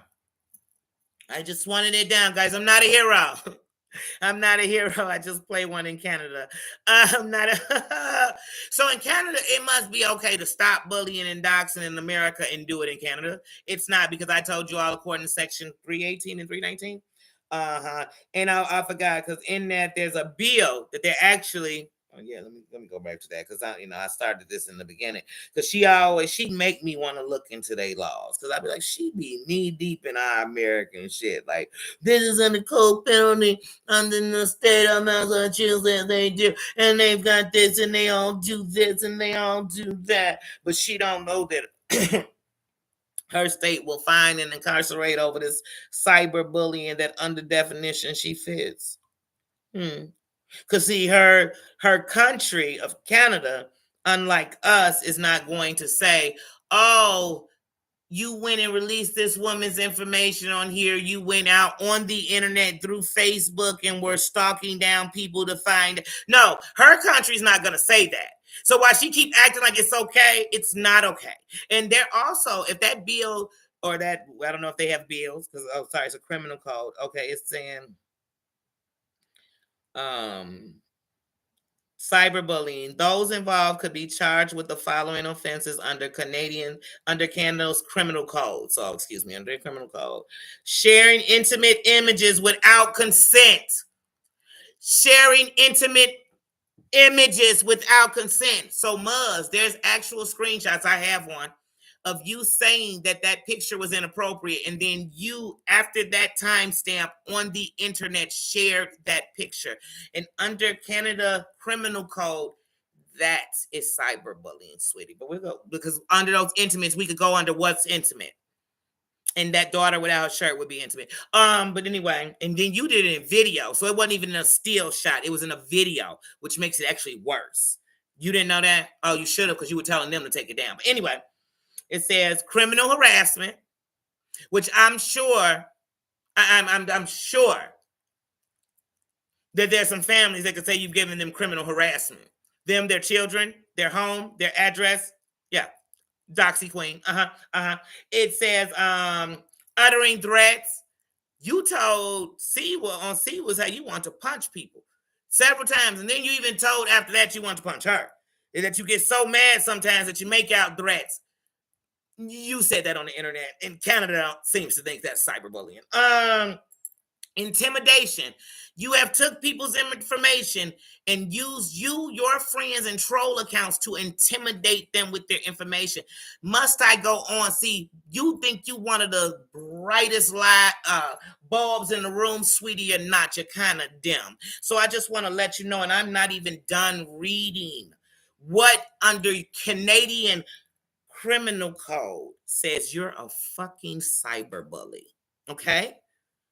I just wanted it down, guys. I'm not a hero. I'm not a hero. I just play one in Canada. I'm not a. So in Canada, it must be okay to stop bullying and doxing in America and do it in Canada. It's not, because I told you all according to section 318 and 319. And I forgot, because in that there's a bill that they're actually. Oh yeah, let me go back to that, because I started this in the beginning, because she make me want to look into their laws, because I be like, she be knee deep in our American shit. Like, this is in the code penalty under the state of Massachusetts, they do, and they've got this, and they all do this, and they all do that, but she don't know that her state will fine and incarcerate over this cyberbullying that under definition she fits. Because see, her country of Canada, unlike us, is not going to say, oh, you went and released this woman's information on here. You went out on the internet through Facebook and were stalking down people to find. No, her country's not going to say that. So while she keep acting like it's okay, it's not okay. And they're also, if that bill or that, I don't know if they have bills, because, it's a criminal code. Okay, it's saying cyberbullying. Those involved could be charged with the following offenses under Canada's criminal code. So, under criminal code: sharing intimate images without consent. Sharing intimate images without consent. So, Muzz, there's actual screenshots. I have one of you saying that picture was inappropriate, and then you, after that timestamp on the internet, shared that picture. And under Canada criminal code, that is cyberbullying, sweetie. But we'll go, because under those intimates, we could go under what's intimate. And that daughter without her shirt would be intimate. But anyway, and then you did it in video. So it wasn't even a still shot. It was in a video, which makes it actually worse. You didn't know that? Oh, you should have, because you were telling them to take it down. But anyway, it says criminal harassment, which I'm sure, I'm sure that there's some families that could say you've given them criminal harassment. Them, their children, their home, their address. Yeah. Doxy Queen. It says uttering threats. You told Siwa how you want to punch people several times. And then you even told after that you want to punch her. And that you get so mad sometimes that you make out threats. You said that on the internet, and Canada seems to think that's cyberbullying. Intimidation. You have took people's information and used your friends, and troll accounts to intimidate them with their information. Must I go on? See, you think you one of the brightest light bulbs in the room, sweetie. You're not. You're kind of dim. So I just want to let you know, and I'm not even done reading what under Canadian criminal code says you're a fucking cyberbully. Okay?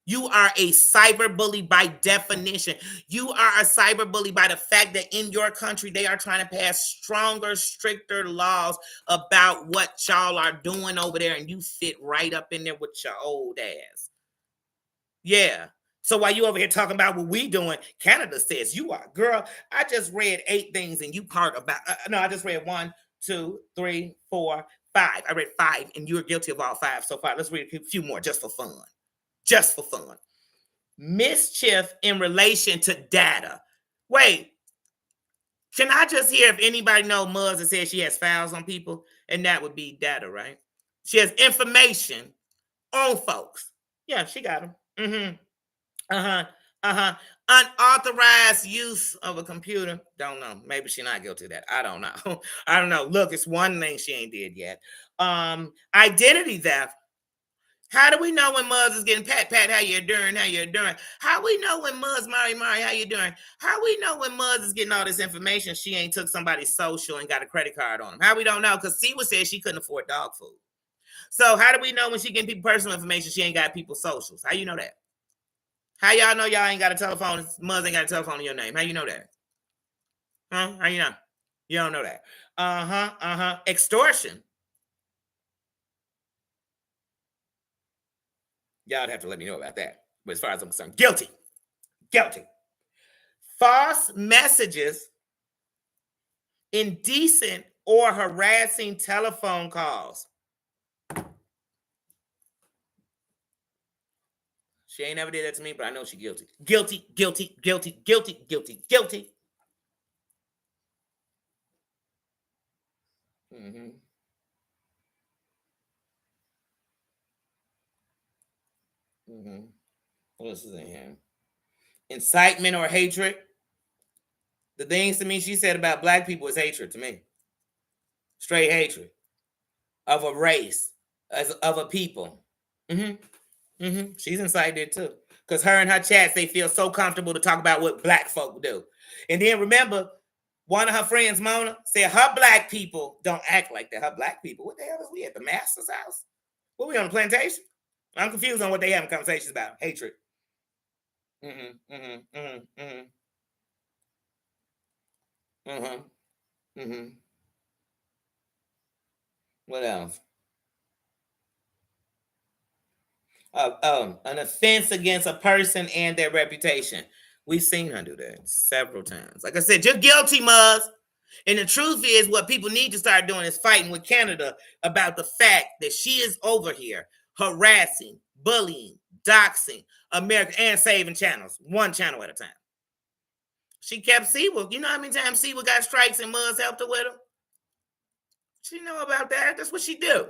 You are a cyberbully by definition. You are a cyberbully by the fact that in your country, they are trying to pass stronger, stricter laws about what y'all are doing over there, and you fit right up in there with your old ass. Yeah. So while you over here talking about what we doing, Canada says you are. Girl, I just read 8 things and you part about, no, I just read 1, 2, 3, 4, 5. I read 5 and you're guilty of all 5 so far. Let's read a few more just for fun. Just for fun. Mischief in relation to data. Wait, can I just hear if anybody know Muzz that says she has files on people? And that would be data, right? She has information on folks. Yeah, she got them. Mm-hmm. Uh-huh. Uh-huh. Unauthorized use of a computer. Don't know. Maybe she not guilty of that. I don't know. I don't know. Look, it's one thing she ain't did yet. Identity theft. How do we know when Muzz is getting pat, how you doing, how you doing? How we know when Muzz, Mari, how you doing? How we know when Muzz is getting all this information she ain't took somebody's social and got a credit card on him? How we don't know? Because Siwa said she couldn't afford dog food. So how do we know when she getting people personal information she ain't got people's socials? How you know that? How y'all know y'all ain't got a telephone? Muzz ain't got a telephone in your name. How you know that? Huh? How you know? You don't know that. Uh-huh. Extortion. Y'all have to let me know about that. But as far as I'm concerned, guilty. False messages, indecent or harassing telephone calls. She ain't never did that to me, but I know she's guilty. Guilty. Mm-hmm. Mm-hmm. What else is in here? Incitement or hatred. The things to me she said about black people is hatred to me. Straight hatred of a race, of a people. She's incited too. Because her and her chats, they feel so comfortable to talk about what black folk do. And then remember, one of her friends, Mona, said her black people don't act like that. Her black people, what the hell is we at the master's house? What, we on the plantation? I'm confused on what they having conversations about. Hatred. What else? An offense against a person and their reputation. We've seen her do that several times. Like I said, you're guilty, Muzz. And the truth is, what people need to start doing is fighting with Canada about the fact that she is over here harassing, bullying, doxing America and saving channels, one channel at a time. She kept Siwa. You know how many times Siwa got strikes and Muzz helped her with them? She know about that. That's what she do.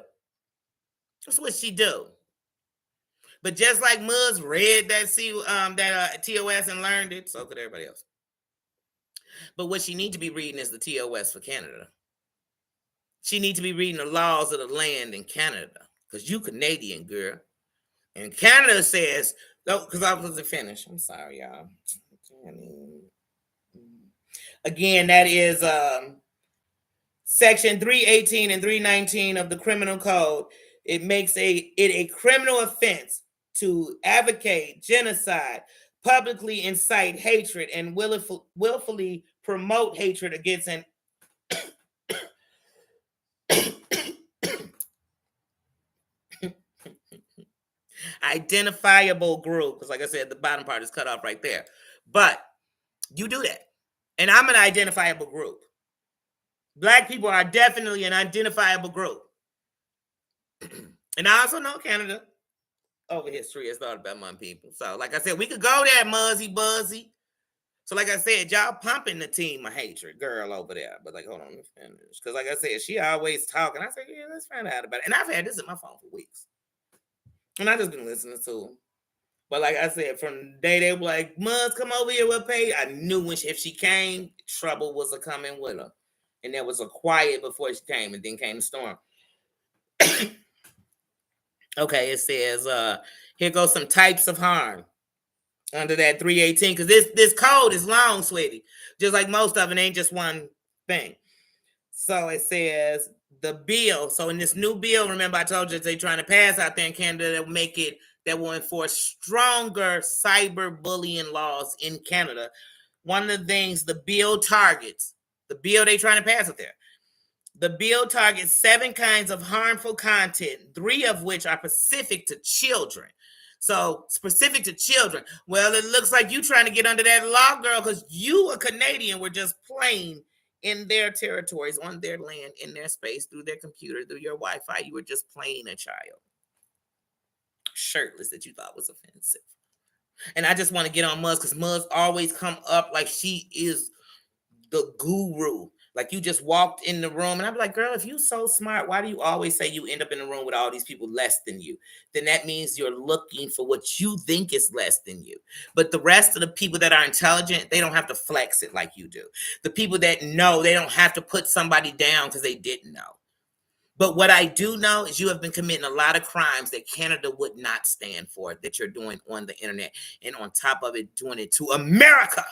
But just like Muzz read that TOS and learned it, so could everybody else. But what she need to be reading is the TOS for Canada. She need to be reading the laws of the land in Canada, because you Canadian, girl. And Canada says, no, because I wasn't finished. I'm sorry, y'all. Again, that is Section 318 and 319 of the Criminal Code. It makes it a criminal offense to advocate genocide, publicly incite hatred, and willfully promote hatred against an identifiable group. Because like I said, the bottom part is cut off right there. But you do that. And I'm an identifiable group. Black people are definitely an identifiable group. And I also know Canada over history has thought about my people. So like I said, we could go there, Muzzy Buzzy. So like I said, y'all pumping the team of hatred girl over there. But like, hold on, let me finish. Because like I said, she always talking. I said, yeah, let's find out about it. And I've had this in my phone for weeks. And I just been listening to them. But like I said, from the day they were like, Muz, come over here, we'll pay. I knew if she came, trouble was a coming with her. And there was a quiet before she came, and then came the storm. Okay, it says, here goes some types of harm under that 318. Because this code is long, sweetie. Just like most of it ain't just one thing. So it says the bill. So in this new bill, remember I told you they're trying to pass out there in Canada that will make it, that will enforce stronger cyberbullying laws in Canada. One of the things the bill targets, the bill they trying to pass out there, the bill targets 7 kinds of harmful content, 3 of which are specific to children. So specific to children. Well, it looks like you trying to get under that law, girl, because you, a Canadian, were just playing in their territories, on their land, in their space, through their computer, through your Wi-Fi. You were just playing a child. Shirtless that you thought was offensive. And I just want to get on Muzz because Muzz always come up like she is the guru. Like you just walked in the room, and I'm like, girl, if you so smart, why do you always say you end up in a room with all these people less than you? Then that means you're looking for what you think is less than you. But the rest of the people that are intelligent, they don't have to flex it like you do. The people that know, they don't have to put somebody down because they didn't know. But what I do know is you have been committing a lot of crimes that Canada would not stand for, that you're doing on the internet. And on top of it, doing it to America.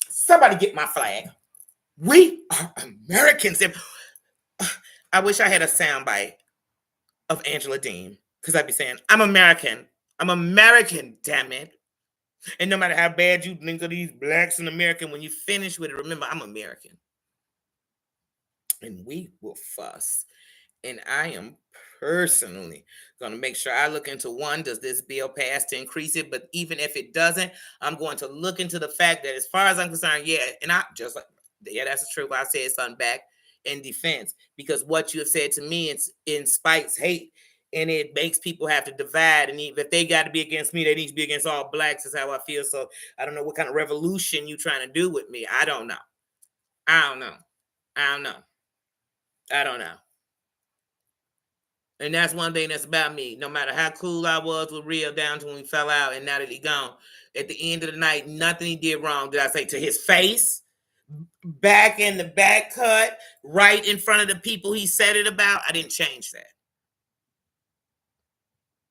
Somebody get my flag. We are Americans. I wish I had a soundbite of Angela Dean, because I'd be saying, I'm American. I'm American, damn it. And no matter how bad you think of these blacks in America, when you finish with it, remember, I'm American. And we will fuss. And I am personally going to make sure I look into, one, does this bill pass to increase it? But even if it doesn't, I'm going to look into the fact that as far as I'm concerned, yeah, and I just like, yeah, that's the truth. I said something back in defense, because what you have said to me, it's incites hate, and it makes people have to divide. And if they got to be against me, they need to be against all blacks, is how I feel. So I don't know what kind of revolution you trying to do with me. I don't know. I don't know. I don't know. I don't know. And that's one thing that's about me. No matter how cool I was with Rio down to when we fell out, and now that he gone, at the end of the night, nothing he did wrong did I say to his face, back in the back cut, right in front of the people he said it about. I didn't change that.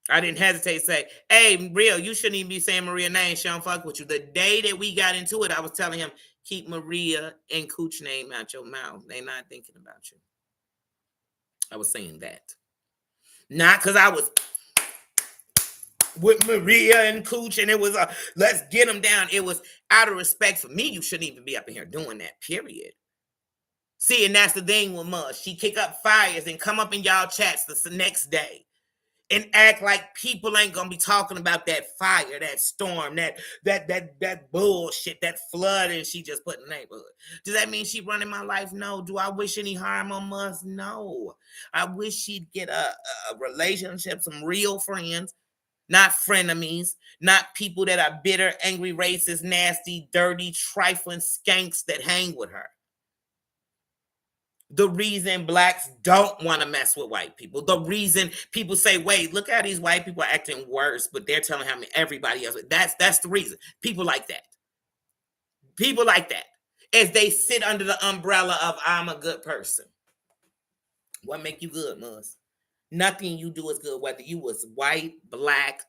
I didn't hesitate to say, hey, Rio, you shouldn't even be saying Maria's name. She don't fuck with you. The day that we got into it, I was telling him, keep Maria and Cooch name out your mouth. They not thinking about you. I was saying that. Not because I was with Maria and Cooch, and it was let's get them down. It was out of respect for me. You shouldn't even be up in here doing that, period. See, and that's the thing with Muz. She kick up fires and come up in y'all chats the next day and act like people ain't gonna be talking about that fire, that storm, that bullshit, that flood, and she just put in the neighborhood. Does that mean she running my life? No. Do I wish any harm on Muz? No. I wish she'd get a relationship, some real friends, not frenemies, not people that are bitter, angry, racist, nasty, dirty, trifling skanks that hang with her. The reason blacks don't want to mess with white people. The reason people say, wait, look how these white people are acting worse, but they're telling how everybody else. That's the reason. People like that. People like that. As they sit under the umbrella of I'm a good person. What make you good, Muz? Nothing you do is good, whether you was white, black,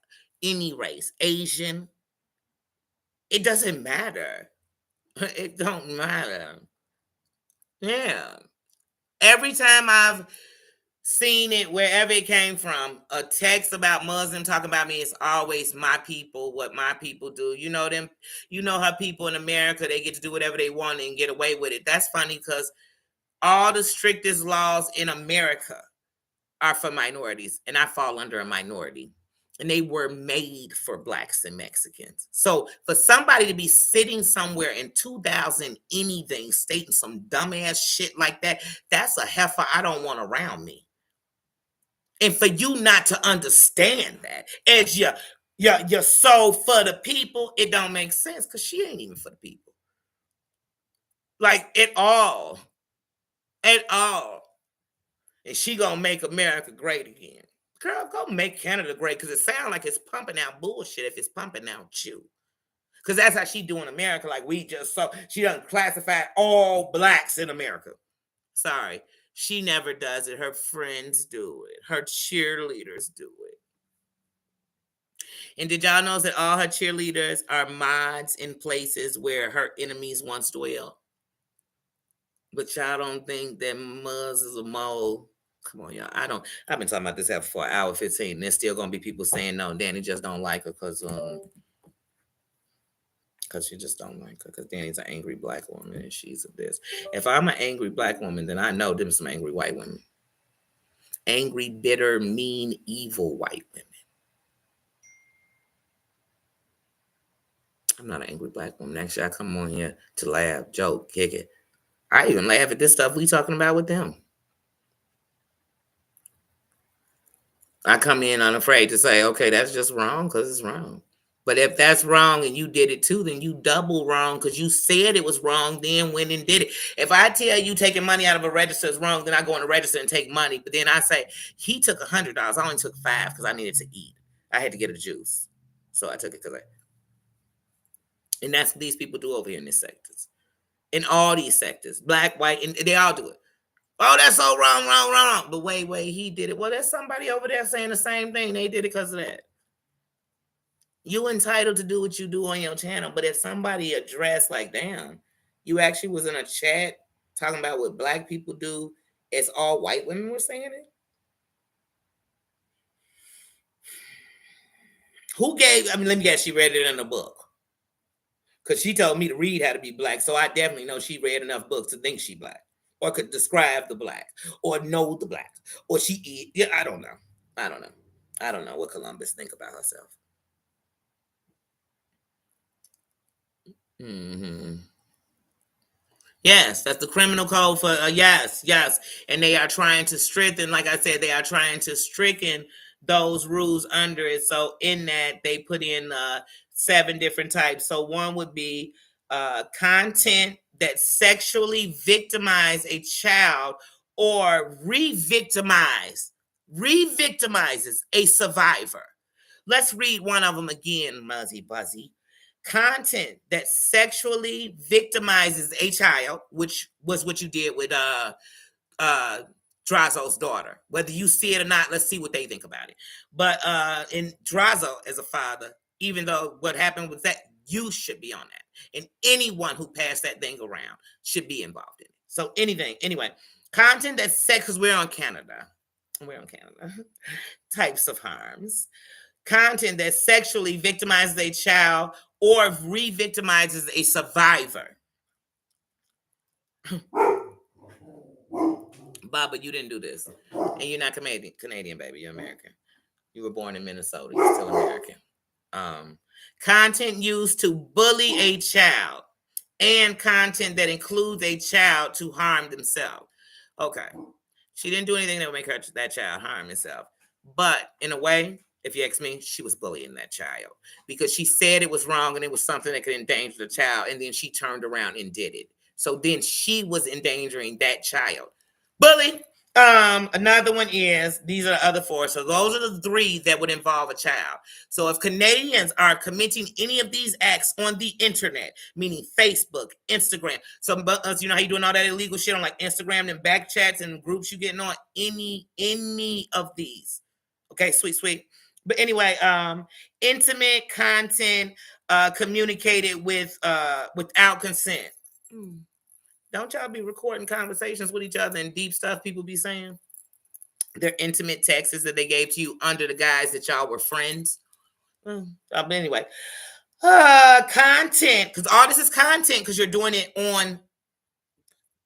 any race, Asian. It doesn't matter. It don't matter. Yeah. Every time I've seen it, wherever it came from, a text about Muslim talking about me, it's always my people, what my people do. You know them, you know how people in America, they get to do whatever they want and get away with it. That's funny because all the strictest laws in America are for minorities, and I fall under a minority. And they were made for blacks and Mexicans. So for somebody to be sitting somewhere in 2000 anything stating some dumbass shit like that, that's a heifer I don't want around me. And for you not to understand that as you're so for the people, it don't make sense because she ain't even for the people. Like at all. At all. And she gonna make America great again. Girl, go make Canada great, because it sounds like it's pumping out bullshit if it's pumping out you. Because that's how she doing America. Like, we just so she doesn't classify all blacks in America. Sorry, she never does it. Her friends do it. Her cheerleaders do it. And did y'all know that all her cheerleaders are mods in places where her enemies once dwelled? But y'all don't think that Muzz is a mole? Come on, y'all. I've been talking about this after for an hour 15. And there's still gonna be people saying no, Danny just don't like her because you just don't like her. Because Danny's an angry black woman and she's of this. If I'm an angry black woman, then I know them some angry white women. Angry, bitter, mean, evil white women. I'm not an angry black woman. Actually, I come on here to laugh, joke, kick it. I even laugh at this stuff we talking about with them. I come in unafraid to say, okay, that's just wrong because it's wrong. But if that's wrong and you did it too, then you double wrong because you said it was wrong, then went and did it. If I tell you taking money out of a register is wrong, then I go in the register and take money. But then I say, he took $100. I only took $5 because I needed to eat. I had to get a juice. So I took it because and that's what these people do over here in these sectors. In all these sectors, black, white, and they all do it. Oh, that's so wrong. But wait, he did it. Well, there's somebody over there saying the same thing. They did it because of that. You entitled to do what you do on your channel, but if somebody addressed like, damn, you actually was in a chat talking about what black people do, it's all white women were saying it. Who gave? I mean, let me guess. She read it in a book because she told me to read how to be black, so I definitely know she read enough books to think she black, or could describe the black, or know the black, or she. Yeah, I don't know. I don't know what Columbus think about herself. Mm-hmm. Yes, that's the criminal code for yes. And they are trying to strengthen, like I said, they are trying to stricken those rules under it. So in that, they put in 7 different types. So one would be content that sexually victimize a child or re-victimizes a survivor. Let's read one of them again, Muzzy Buzzy. Content that sexually victimizes a child, which was what you did with Drazo's daughter. Whether you see it or not, let's see what they think about it. But in Drazo as a father, even though what happened with that, you should be on that. And anyone who passed that thing around should be involved in it. So anything, anyway, content that sex, because we're on Canada. Types of harms. Content that sexually victimizes a child or re-victimizes a survivor. Baba, you didn't do this. And you're not Canadian, baby. You're American. You were born in Minnesota. You're still American. Content used to bully a child and content that includes a child to harm themselves. Okay. She didn't do anything that would make that child harm himself. But in a way, if you ask me, she was bullying that child because she said it was wrong and it was something that could endanger the child. And then she turned around and did it. So then she was endangering that child. Bully. Another one is, these are the other 4. So those are the 3 that would involve a child. So if Canadians are committing any of these acts on the internet, meaning Facebook, Instagram, so you know how you doing all that illegal shit on like Instagram and back chats and groups you getting on, any of these. Okay, sweet. But anyway, intimate content communicated with without consent. Don't y'all be recording conversations with each other and deep stuff people be saying? Their intimate texts that they gave to you under the guise that y'all were friends. But anyway, content, because all this is content because you're doing it on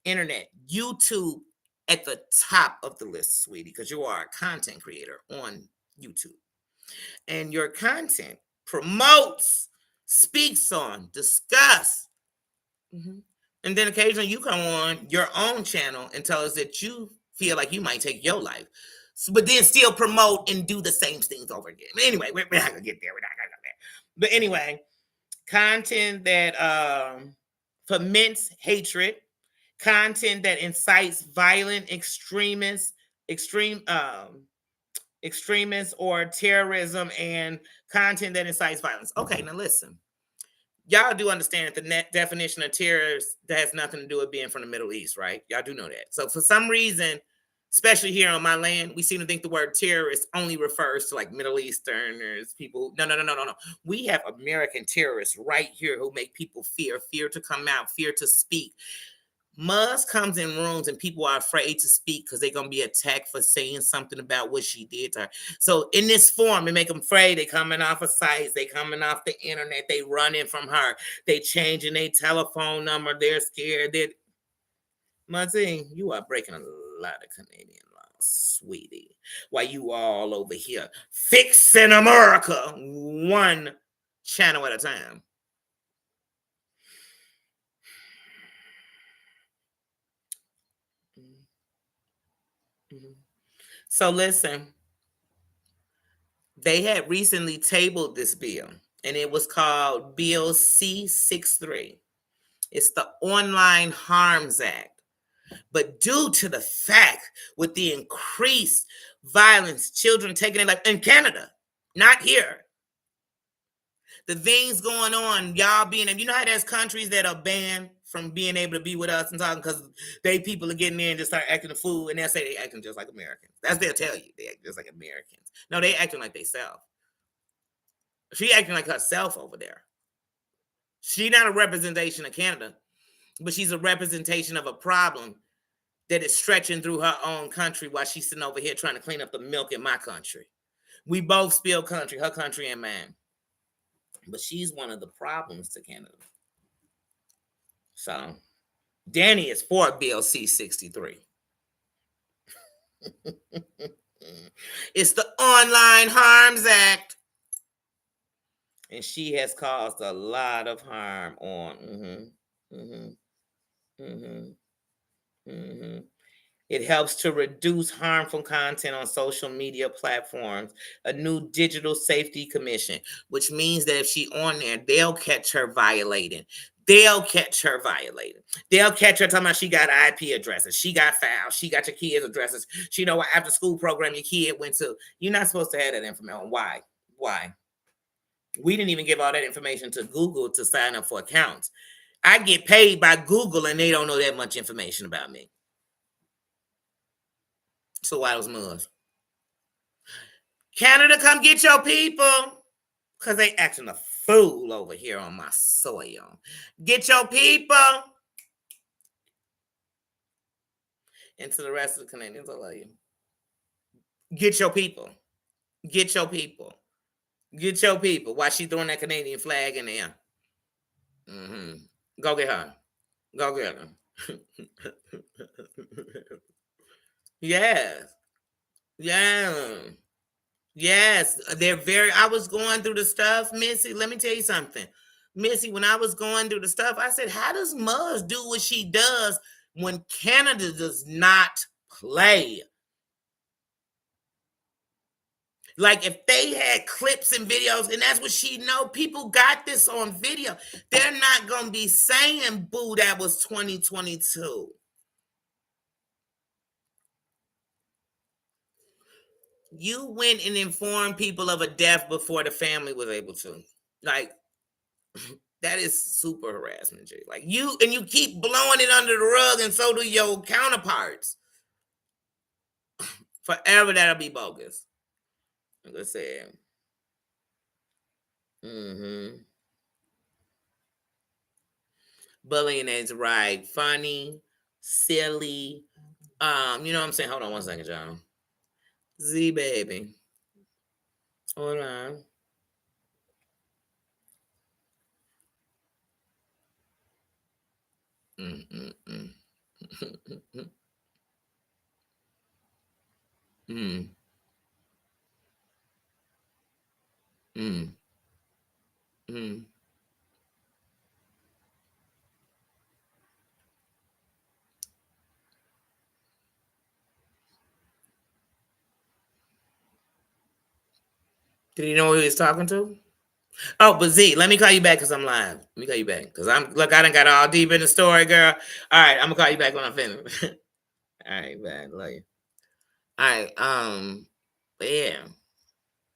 internet. YouTube at the top of the list, sweetie, because you are a content creator on YouTube. And your content promotes, speaks on, discuss. And then occasionally you come on your own channel and tell us that you feel like you might take your life, but then still promote and do the same things over again. But anyway, we're not gonna get there. But anyway, content that foments hatred, content that incites violent extreme extremists or terrorism and content that incites violence. Okay, now listen. Y'all do understand that the net definition of terrorist that has nothing to do with being from the Middle East, right? Y'all do know that. So for some reason, especially here on my land, we seem to think the word terrorist only refers to like Middle Easterners, people. No. We have American terrorists right here who make people fear to come out, fear to speak. Muz comes in rooms and people are afraid to speak because they're gonna be attacked for saying something about what she did to her. So in this form, it make them afraid. They coming off of sites, they coming off the internet, they running from her, they changing their telephone number, they're scared. Muzzy, you are breaking a lot of Canadian laws, sweetie. While you all over here fixing America one channel at a time. So listen, they had recently tabled this bill, and it was called Bill C-63. It's the Online Harms Act. But due to the fact with the increased violence, children taking their life in Canada, not here, the things going on, y'all being, you know how there's countries that are banned from being able to be with us and talking because they people are getting in and just start acting a fool, and they'll say they acting just like Americans. That's they'll tell you they act just like Americans. No, they acting like they self. She acting like herself over there. She's not a representation of Canada, but she's a representation of a problem that is stretching through her own country while she's sitting over here trying to clean up the milk in my country. We both spill country, her country and mine. But she's one of the problems to Canada. So Danny is for Bill C-63. It's the Online Harms Act. And she has caused a lot of harm on. It helps to reduce harmful content on social media platforms. A new digital safety commission, which means that if she on there, they'll catch her violating. They'll catch her talking about she got IP addresses. She got files. She got your kids' addresses. She know what after school program your kid went to. You're not supposed to have that information. Why? We didn't even give all that information to Google to sign up for accounts. I get paid by Google and they don't know that much information about me. So why those mugs? Canada, come get your people. Because they acting a fool over here on my soil. Get your people. And to the rest of the Canadians, I love you. Get your people. Get your people. Get your people. Why she throwing that Canadian flag in there? Go get her. Go get her. Yes. Yeah. Yes. They're very, I was going through the stuff, Missy. Let me tell you something. Missy, when I was going through the stuff, I said, how does Muzz do what she does when Canada does not play? Like if they had clips and videos, and that's what she know, people got this on video. They're not going to be saying, boo, that was 2022. You went and informed people of a death before the family was able to. Like, that is super harassment, Jay. Like you keep blowing it under the rug, and so do your counterparts. Forever that'll be bogus. Like I said. Bullying is right. Funny, silly. You know what I'm saying? Hold on one second, John. Z baby. Hold on. Did he know who he was talking to? Oh, but Z, let me call you back because I'm live. Let me call you back because I done got all deep in the story, girl. All right, I'm gonna call you back when I'm finished. All right, bye. Love you. All right, But yeah,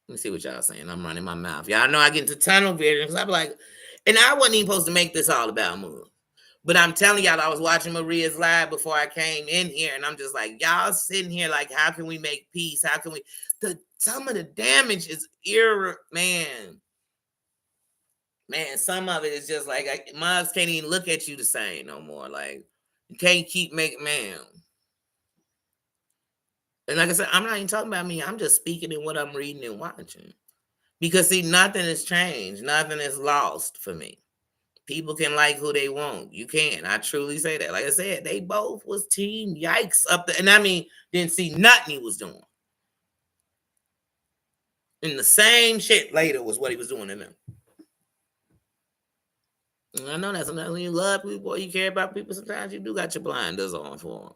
let me see what y'all saying. I'm running my mouth. Y'all know I get into tunnel vision because I'm like, and I wasn't even supposed to make this all about Moon. But I'm telling y'all, I was watching Maria's live before I came in here, and I'm just like, y'all sitting here like, how can we make peace? How can we? Some of the damage is man. Man, some of it is just like moms can't even look at you the same no more. Like you can't keep making man. And like I said, I'm not even talking about me. I'm just speaking in what I'm reading and watching. Because see, nothing has changed. Nothing is lost for me. People can like who they want. You can. I truly say that. Like I said, they both was team yikes up there. And I mean, didn't see nothing he was doing. And the same shit later was what he was doing in them. And I know that's another when you love people or you care about people, sometimes you do got your blinders on for them.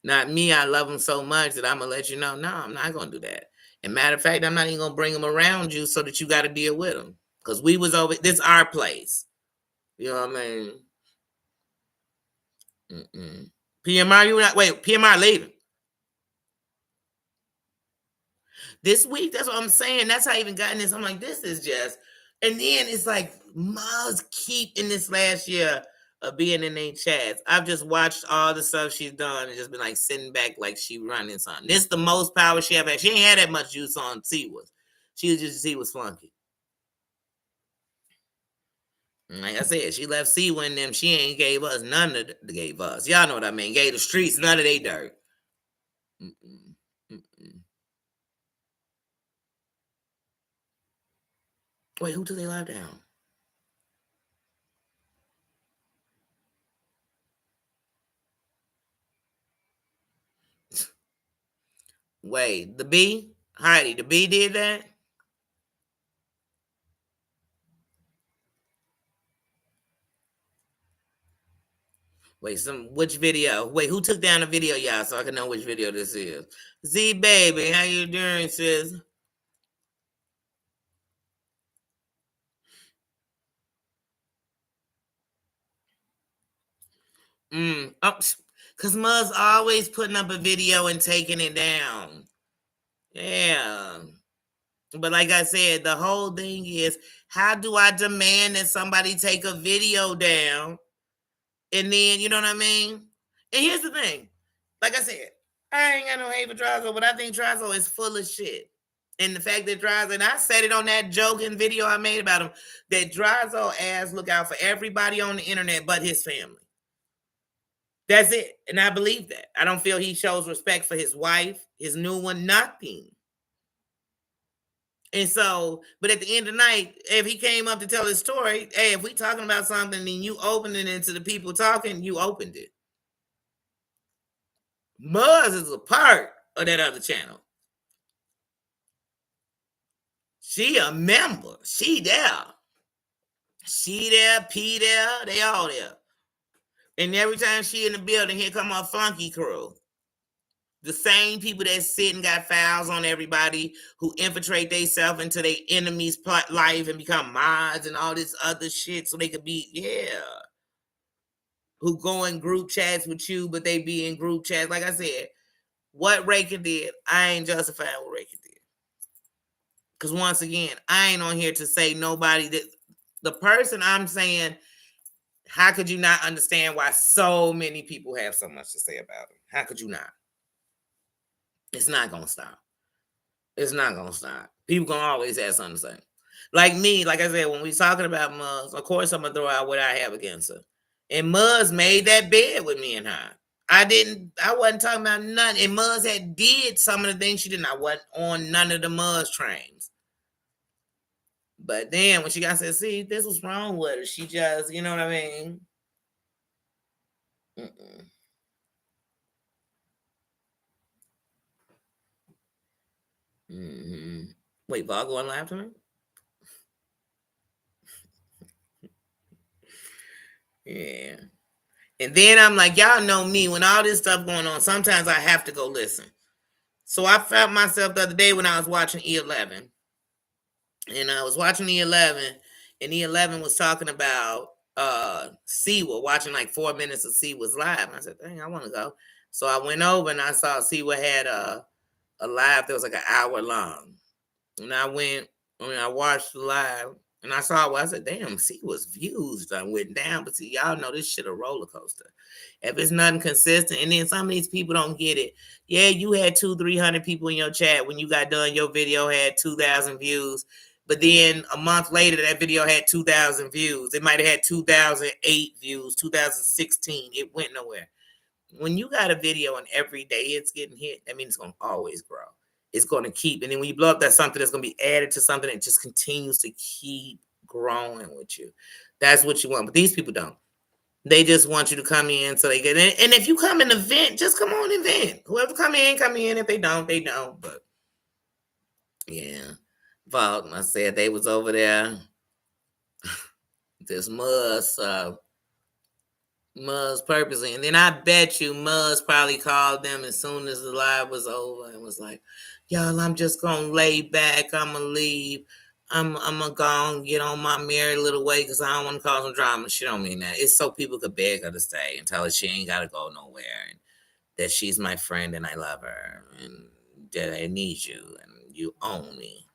Not me, I love them so much that I'm gonna let you know, no, I'm not gonna do that. And matter of fact, I'm not even gonna bring them around you so that you gotta deal with them. Because we was over, this our place. You know what I mean? PMR, you not wait, PMR leaving. This week, that's what I'm saying. That's how I even got in this. I'm like, this is just, and then it's like Mars keep in this last year of being in their chats. I've just watched all the stuff she's done and just been like sitting back like she running something. This is the most power she ever had. She ain't had that much use on T-Was. She was just C-Was flunky. Like I said, she left C-Was in them. She ain't gave us none of the gave us. Y'all know what I mean. Gave the streets none of they dirt. Mm-mm. Mm-mm. Wait, who took their live down? Wait, the B? Heidi, the B did that? Wait, which video? Wait, who took down the video, y'all, so I can know which video this is? Z baby, how you doing, sis? Cause Muzz always putting up a video and taking it down. Yeah. But like I said, the whole thing is, how do I demand that somebody take a video down? And then, you know what I mean? And here's the thing. Like I said, I ain't got no hate for Drazo, but I think Drazo is full of shit. And the fact that Drazo, and I said it on that joking video I made about him, that Drazo ass look out for everybody on the internet but his family. That's it. And I believe that. I don't feel he shows respect for his wife, his new one, nothing. And so, but at the end of the night, if he came up to tell his story, hey, if we talking about something and you opened it into the people talking, you opened it. Muzz is a part of that other channel. She a member. She there. She there, P there, they all there. And every time she in the building, here come our funky crew. The same people that sit and got files on everybody who infiltrate themselves into their enemy's plot life and become mods and all this other shit so they could be, yeah. Who go in group chats with you, but they be in group chats. Like I said, what Rayka did, I ain't justifying what Rayka did. Because once again, I ain't on here to say nobody that the person I'm saying, how could you not understand why so many people have so much to say about him? How could you not? It's not gonna stop. It's not gonna stop. People gonna always have something to say. Like me, like I said, when we talking about Muzz, of course I'm gonna throw out what I have against her. And Muzz made that bed with me and her. I wasn't talking about nothing. And Muzz had did some of the things she didn't. I wasn't on none of the Muzz trains. But then when she got said, see, this was wrong with her. She just, you know what I mean? Mm-mm. Mm-hmm. Wait, Val going live tonight? Yeah. And then I'm like, y'all know me, when all this stuff going on, sometimes I have to go listen. So I found myself the other day when I was watching E11. And I was watching E11, and E11 was talking about Siwa, watching like 4 minutes of Siwa's live. And I said, dang, I want to go. So I went over and I saw Siwa had a live that was like an hour long. And I watched the live and I saw, well, I said, damn, see what's views done went down. But see, y'all know this shit a roller coaster. If it's nothing consistent, and then some of these people don't get it. Yeah, you had 200-300 people in your chat when you got done. Your video had 2,000 views. But then a month later, that video had 2,000 views. It might have had 2008 views, 2016. It went nowhere. When you got a video and every day it's getting hit, that means it's going to always grow. It's going to keep. And then when you blow up, that's something that's going to be added to something that just continues to keep growing with you. That's what you want. But these people don't. They just want you to come in so they get in. And if you come in the vent, just come on and vent. Whoever come in, come in. If they don't, they don't. But yeah. Vault, I said they was over there. This Muzz purposely. And then I bet you Muzz probably called them as soon as the live was over and was like, y'all, I'm just gonna lay back. I'ma leave. I'm gonna go and get on my merry little way because I don't want to cause some drama. She don't mean that. It's so people could beg her to stay and tell her she ain't gotta go nowhere and that she's my friend and I love her and that I need you and you own me.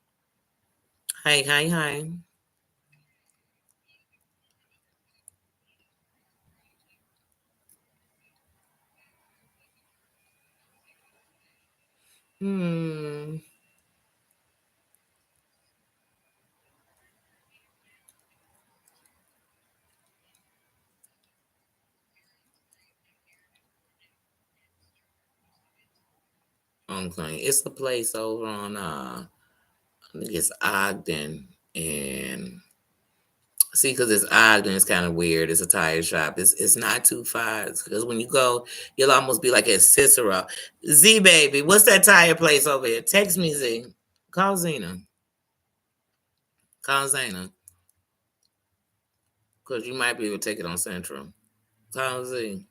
Hi, hi, hi. Hmm. Okay. It's a place over on I think it's Ogden. And see, because it's Ogden, it's kind of weird. It's a tire shop. It's not too far. Because when you go, you'll almost be like at Cicero. Z baby, what's that tire place over here? Text me, Z. Call Zena. Call Zena. Because you might be able to take it on Central. Call Z.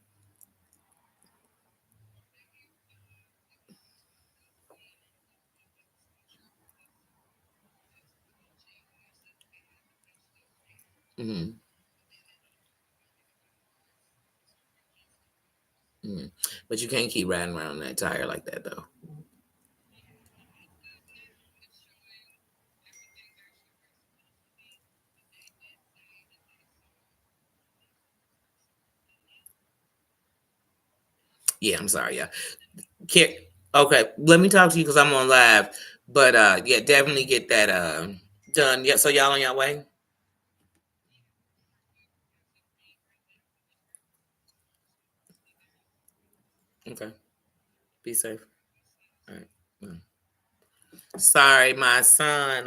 Hmm. Hmm. But you can't keep riding around that tire like that, though. Yeah, I'm sorry. Yeah. Okay, let me talk to you because I'm on live. But yeah, definitely get that done. Yeah, so y'all on your way? Okay. Be safe. All right. Mm. Sorry, my son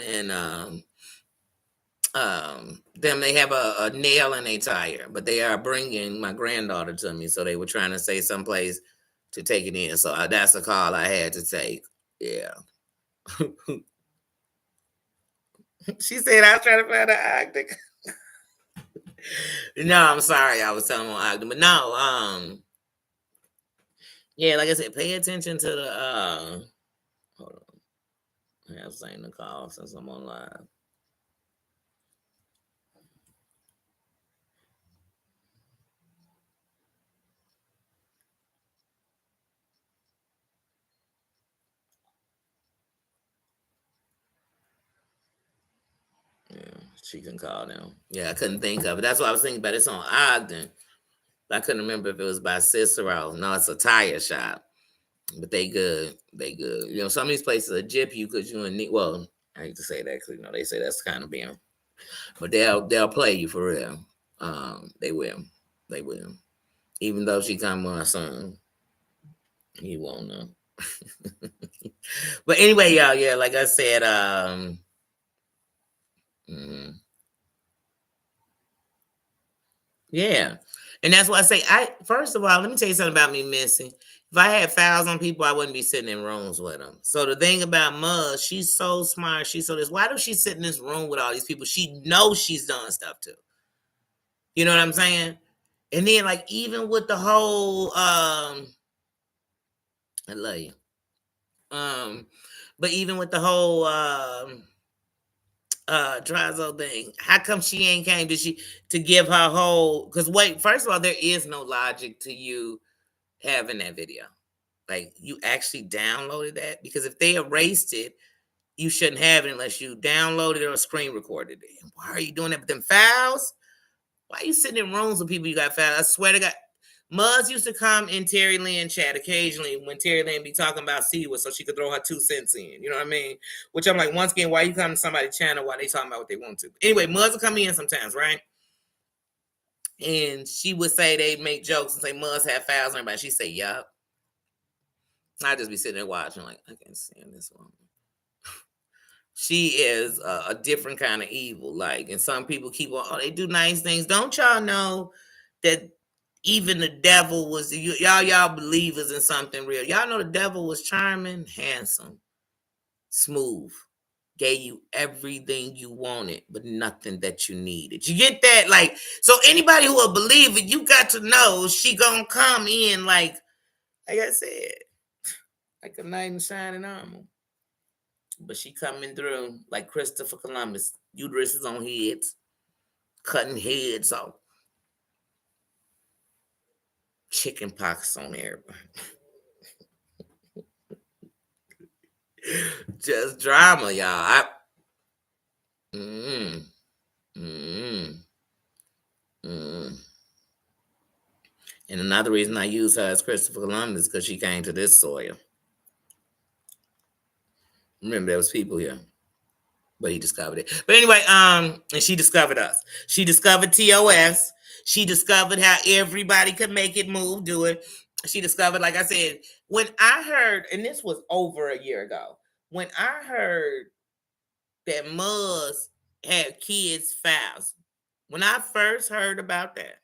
and them they have a nail in a tire, but they are bringing my granddaughter to me, so they were trying to say someplace to take it in. So that's a call I had to take. Yeah. She said I was trying to find an acting. No, I'm sorry. I was telling them on acting, but no. Yeah, like I said, pay attention to the. Hold on, I have saying the call since I'm on live. Yeah, she can call them. Yeah, I couldn't think of it. That's what I was thinking about. It's on Ogden. I couldn't remember if it was by Cicero. No, it's a tire shop, but they good. They good. You know, some of these places are jip you because you in need. Well, I hate to say that because you know they say that's kind of being, but they'll play you for real. They will. They will. Even though she come with her son, he won't know. But anyway, y'all, yeah, like I said, mhm. Yeah. And that's why I say I first of all, let me tell you something about me, Missy. If I had 1,000 people, I wouldn't be sitting in rooms with them. So the thing about Mud, she's so smart. She's so this. Why does she sit in this room with all these people? She knows she's done stuff too. You know what I'm saying? And then like even with the whole I love you. But even with the whole Drazo thing, how come she ain't came to she to give her whole because wait, first of all, there is no logic to you having that video. Like, you actually downloaded that? Because if they erased it, you shouldn't have it unless you downloaded it or screen recorded it. Why are you doing that with them files? Why are you sitting in rooms with people you got files? I swear to God. Muzz used to come in Terry Lynn chat occasionally when Terry Lynn be talking about Seawood so she could throw her 2 cents in. You know what I mean? Which I'm like, once again, why you come to somebody's channel while they talking about what they want to? Anyway, Muzz will come in sometimes, right? And she would say they make jokes and say Muzz have files and everybody. She say, yup. I just be sitting there watching like, I can't stand this woman. She is a different kind of evil. Like, and some people keep on, oh, they do nice things. Don't y'all know that even the devil was, y'all believers in something real. Y'all know the devil was charming, handsome, smooth, gave you everything you wanted, but nothing that you needed. You get that? Like, so anybody who will believe it, you got to know she gonna come in like I said, like a knight in shining armor. But she coming through like Christopher Columbus. Uteruses on heads, cutting heads off. Chicken pox on everybody. Just drama, y'all. And another reason I use her as Christopher Columbus because she came to this soil. Remember, there was people here, but he discovered it. But anyway, and she discovered us. She discovered TOS. She discovered how everybody could make it move, do it. She discovered, like I said, when I heard, and this was over a year ago, when I heard that Muzz had kids' files, when I first heard about that,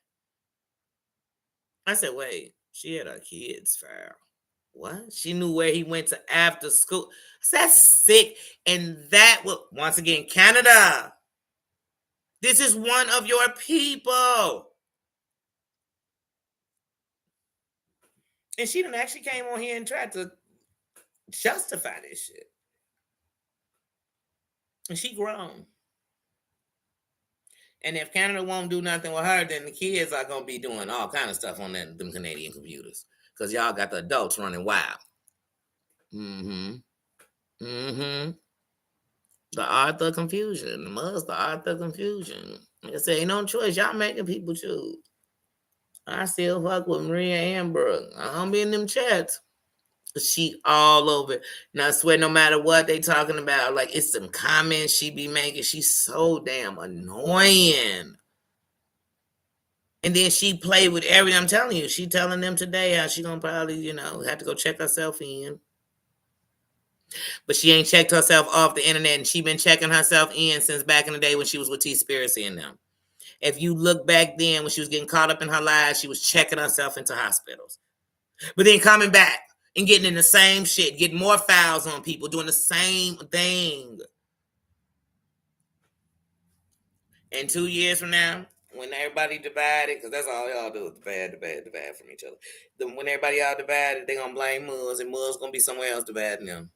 I said, wait, she had a kid's file. What? She knew where he went to after school. That's sick. And that was, once again, Canada. This is one of your people. And she done actually came on here and tried to justify this shit. And she grown. And if Canada won't do nothing with her, then the kids are going to be doing all kind of stuff on them Canadian computers. Because y'all got the adults running wild. The author of confusion. Muzz, the author of confusion. I say, ain't no choice. Y'all making people choose. I still fuck with Maria Amber. I don't be in them chats. She all over it. Now I swear, no matter what they talking about, like it's some comments she be making. She's so damn annoying. And then she play with everything. I'm telling you, she telling them today how she gonna probably, have to go check herself in. But she ain't checked herself off the internet, and she been checking herself in since back in the day when she was with T-Spiracy and them. If you look back then when she was getting caught up in her lies, she was checking herself into hospitals. But then coming back and getting in the same shit, getting more files on people, doing the same thing. And 2 years from now, when everybody divided, because that's all y'all do is divide from each other. Then when everybody all divided, they're going to blame Muzz, and Muzz going to be somewhere else dividing them.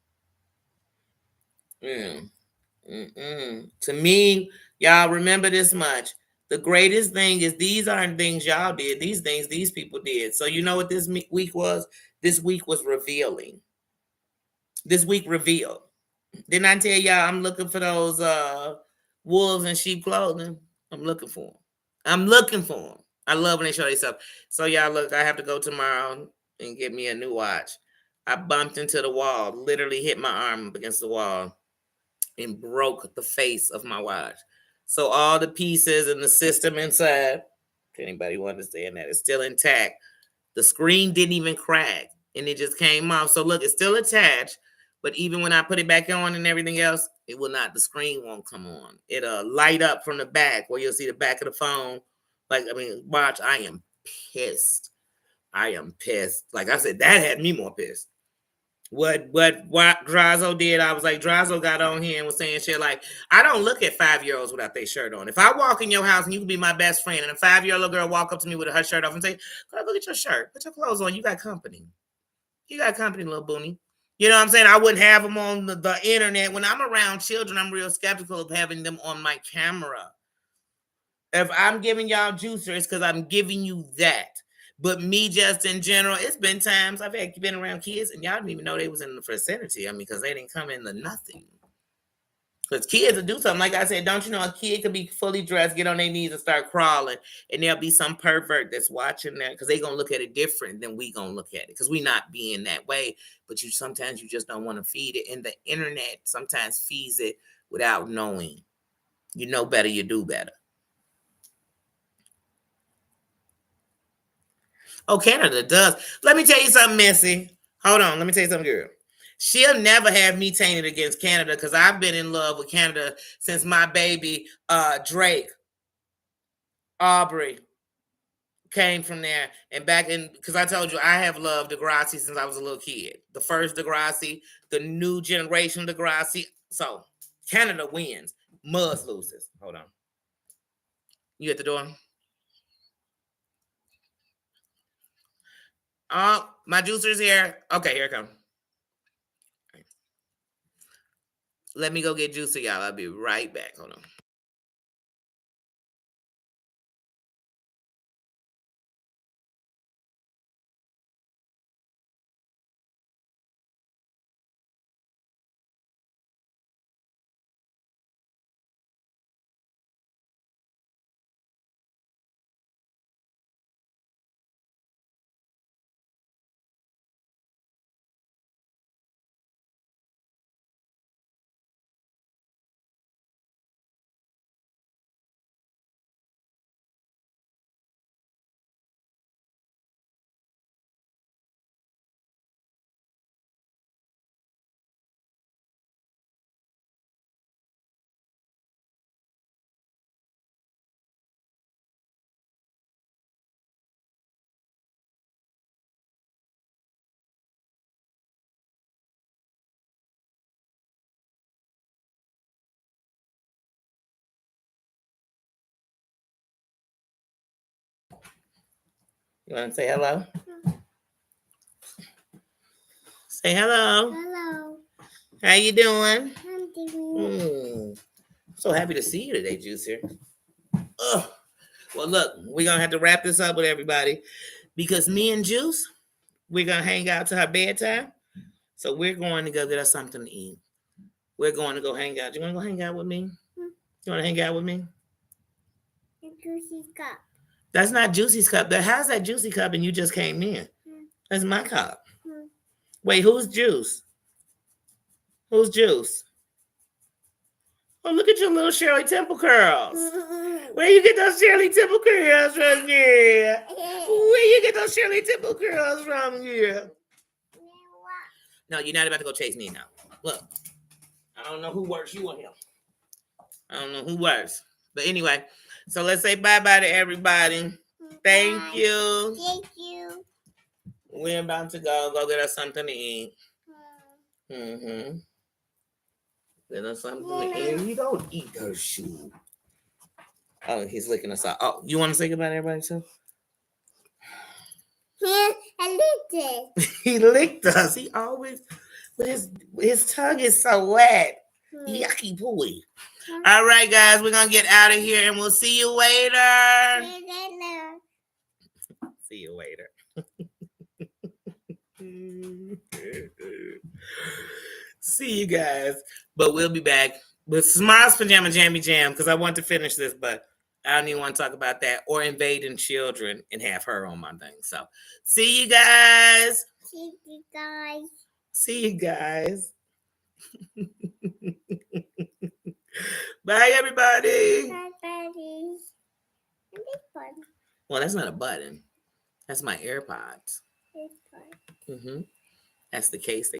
To me, y'all remember this much. The greatest thing is these aren't things y'all did. These things these people did. So you know what this week was? This week was revealing. This week revealed. Didn't I tell y'all I'm looking for those wolves in sheep clothing? I'm looking for them. I love when they show themselves. So y'all look, I have to go tomorrow and get me a new watch. I bumped into the wall, literally hit my arm up against the wall and broke the face of my watch. So all the pieces and the system inside, if anybody who understand that, is still intact. The screen didn't even crack and it just came off. So look, it's still attached, but even when I put it back on and everything else, it will not, the screen won't come on. It'll light up from the back where you'll see the back of the phone. Watch, I am pissed. Like I said, that had me more pissed. What Drazo did, I was like, Drazo got on here and was saying shit like, I don't look at 5-year-olds without their shirt on. If I walk in your house and you can be my best friend and a 5-year-old girl walk up to me with her shirt off and say, girl, look at your shirt. Put your clothes on. You got company. Little boonie. You know what I'm saying? I wouldn't have them on the internet. When I'm around children, I'm real skeptical of having them on my camera. If I'm giving y'all juicer, it's because I'm giving you that. But me, just in general, it's been times I've been around kids and y'all didn't even know they was in the vicinity. I mean, because they didn't come into nothing. Because kids will do something. Like I said, don't you know a kid could be fully dressed, get on their knees and start crawling, and there'll be some pervert that's watching that because they're going to look at it different than we going to look at it because we not being that way. But sometimes you just don't want to feed it. And the internet sometimes feeds it without knowing. You know better, you do better. Oh, Canada does. Let me tell you something, Missy. Hold on. Let me tell you something, girl. She'll never have me tainted against Canada because I've been in love with Canada since my baby Drake, Aubrey, came from there. And back in, because I told you I have loved Degrassi since I was a little kid. The first Degrassi, the new generation Degrassi. So Canada wins. Muzz loses. Hold on. You at the door? Oh, my juicer's here. Okay, here it comes. Let me go get juicer, y'all. I'll be right back. Hold on. You want to say hello? Say hello. Hello. How you doing? I'm doing. So happy to see you today, Juicer. Ugh. Well, look, we're going to have to wrap this up with everybody because me and Juice, we're going to hang out to her bedtime. So we're going to go get us something to eat. We're going to go hang out. You want to go hang out with me? You want to hang out with me? Juicy's cup. That's not Juicy's cup. How's that Juicy cup and you just came in? That's my cup. Wait, who's Juice? Who's Juice? Oh, look at your little Shirley Temple curls. Where you get those Shirley Temple curls from here? Where you get those Shirley Temple curls from here? No, you're not about to go chase me now. Look, I don't know who works, you or him. I don't know who works. But anyway, so let's say bye-bye to everybody. Thank you. Thank you. We're about to go get us something to eat. Mm-hmm. Get us something to eat. You don't eat her shoe. Oh, he's licking us out. Oh, you want to say goodbye to everybody too? Yeah, I licked it. He licked us. He always, with his tongue is so wet. Yucky boy. All right, guys, we're gonna get out of here, and we'll see you later. See you later. See you guys. But we'll be back with Smiles Pajama Jammy Jam because I want to finish this, but I don't even want to talk about that or invading children and have her on my thing. So see you guys. See you guys. See you guys. Bye, everybody. Bye, buddy. Well, that's not a button. That's my AirPods. That's the case.